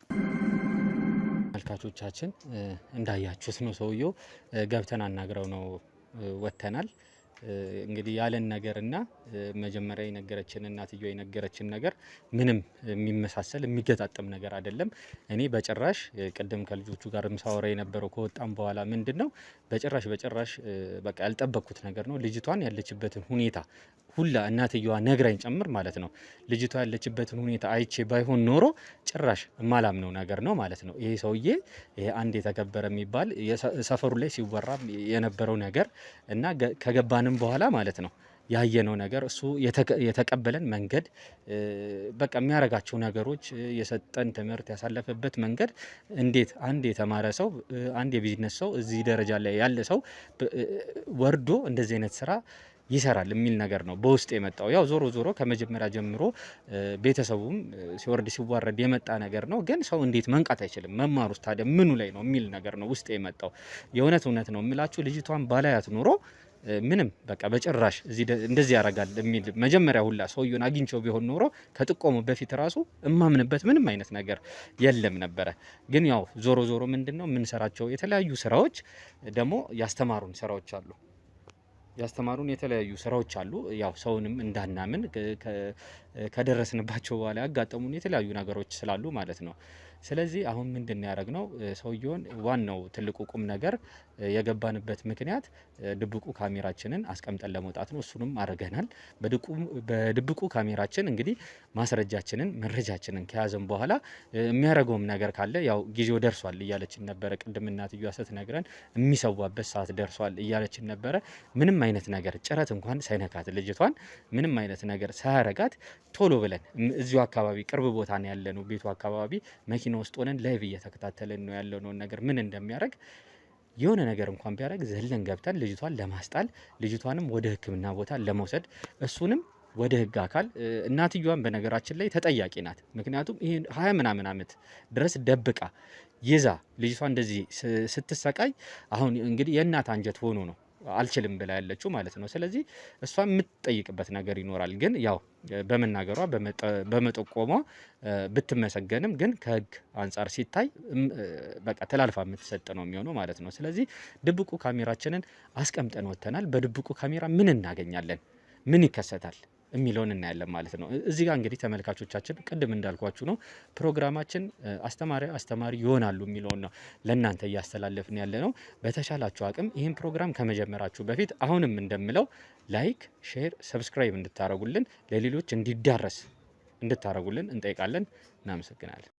ተመልካቾቻችን እንዳያችሁት ነው ሰውየው ገብተን አናግረው ነው ወጥተናል። እንግዲህ ያለን ነገርና መጀመሪያ የነገረችን እናትየው የነገረችን ነገር ምንም የሚመሳሰል የሚገጣጠም ነገር አይደለም። እኔ በጭራሽ ቅድም ከልጆቹ ጋር ሳወራ የነበረው ከወጣም በኋላ ምንድነው በጭራሽ በቃ ያልጠበቅኩት ነገር ነው። ልጅቷን ያለችበትን ሁኔታ ሁላ እናትየዋ ነግራኝ ጨምር ማለት ነው። ልጅቷ ያለችበትን ሁኔታ አይቼ ባይሆን ኖሮ ጭራሽ የማላምነው ነገር ነው ማለት ነው። ይሄ ሰውዬ ይሄ አንድ የተከበረ የሚባል ሰፈሩ ላይ ሲወራ የነበረው ነገር እና ከገባንም በኋላ ማለት ነው ያየነው ነገር እሱ የተቀበለን መንገድ በቃ የሚያረጋቸው ነገሮች የሰጠን ትምህርት ያሳለፈበት መንገድ እንዴት አንድ የተማረ ሰው አንድ የቢዝነስ ሰው እዚህ ደረጃ ላይ ያለ ሰው ወርዶ እንደዚህ አይነት ስራ ይሰራል የሚል ነገር ነው በውስጥ የመጣው። ያው ዞሮ ዞሮ ከመጀመሪያ ጀምሮ ቤተሰቡም ሲወርድ ሲዋረድ የመጣ ነገር ነው። ግን ሰው እንዴት መንቃት አይችልም? መማር ውስጥ ታዲያ ምኑ ላይ ነው የሚል ነገር ነው ውስጥ የመጣው። የእውነት ነው የምላችሁ ልጅቷን ባላያት ኑሮ ምንም በቃ በጭራሽ እንደዚህ ያደርጋል የሚል መጀመሪያ ሁላ ሰውየውን አግኝቸው ቢሆን ኖሮ ከጥቆሙ በፊት ራሱ እማምንበት ምንም አይነት ነገር የለም ነበረ። ግን ያው ዞሮ ዞሮ ምንድነው የምንሰራቸው የተለያዩ ስራዎች ደግሞ ያስተማሩን ስራዎች አሉ። ያስተማሩን የተለያዩ ስራዎች አሉ። ያው ሰውንም እንዳናምን ከደረስንባቸው በኋላ ያጋጠሙን የተለያዩ ነገሮች ስላሉ ማለት ነው። ስለዚህ አሁን ምንድን ያደረግነው ሰውየውን ዋናው ትልቁ ቁም ነገር የገባንበት ምክንያት ድብቁ ካሜራችንን አስቀምጠን ለመውጣት ነው። እሱንም አድርገናል። በድብቁ ካሜራችን እንግዲህ ማስረጃችንን መረጃችንን ከያዘን በኋላ የሚያደርገውም ነገር ካለ ያው ጊዜው ደርሷል እያለችን ነበረ። ቅድም እናትየዋ ስትነግረን የሚሰዋበት ሰዓት ደርሷል እያለችን ነበረ። ምንም አይነት ነገር ጭረት እንኳን ሳይነካት ልጅቷን ምንም አይነት ነገር ሳያረጋት ቶሎ ብለን እዚሁ አካባቢ ቅርብ ቦታ ነው ያለነው ቤቱ አካባቢ መኪና ውስጥ ሆነን ላይቭ እየተከታተልን ነው ያለነው ነገር ምን እንደሚያደርግ የሆነ ነገር እንኳን ቢያደርግ ዘለን ገብተን ልጅቷን ለማስጣል ልጅቷንም ወደ ሕክምና ቦታ ለመውሰድ እሱንም ወደ ሕግ አካል እናትየዋን በነገራችን ላይ ተጠያቂ ናት። ምክንያቱም ይሄን 20 ምናምን ዓመት ድረስ ደብቃ ይዛ ልጅቷ እንደዚህ ስትሰቃይ አሁን እንግዲህ የእናት አንጀት ሆኖ ነው አልችልም ብላ ያለችው ማለት ነው። ስለዚህ እሷ የምትጠይቅበት ነገር ይኖራል። ግን ያው በመናገሯ በመጠቆሟ ብትመሰገንም ግን ከህግ አንጻር ሲታይ በቃ ተላልፋ የምትሰጥ ነው የሚሆነው ማለት ነው። ስለዚህ ድብቁ ካሜራችንን አስቀምጠን ወጥተናል። በድብቁ ካሜራ ምን እናገኛለን? ምን ይከሰታል? የሚለውን እናያለን ማለት ነው። እዚህ ጋር እንግዲህ ተመልካቾቻችን ቅድም እንዳልኳችሁ ነው ፕሮግራማችን አስተማሪ ይሆናሉ የሚለውን ነው ለእናንተ እያስተላለፍን ያለ ነው። በተሻላችሁ አቅም ይህን ፕሮግራም ከመጀመራችሁ በፊት አሁንም እንደምለው ላይክ፣ ሼር፣ ሰብስክራይብ እንድታረጉልን ለሌሎች እንዲዳረስ እንድታረጉልን እንጠይቃለን። እናመሰግናለን።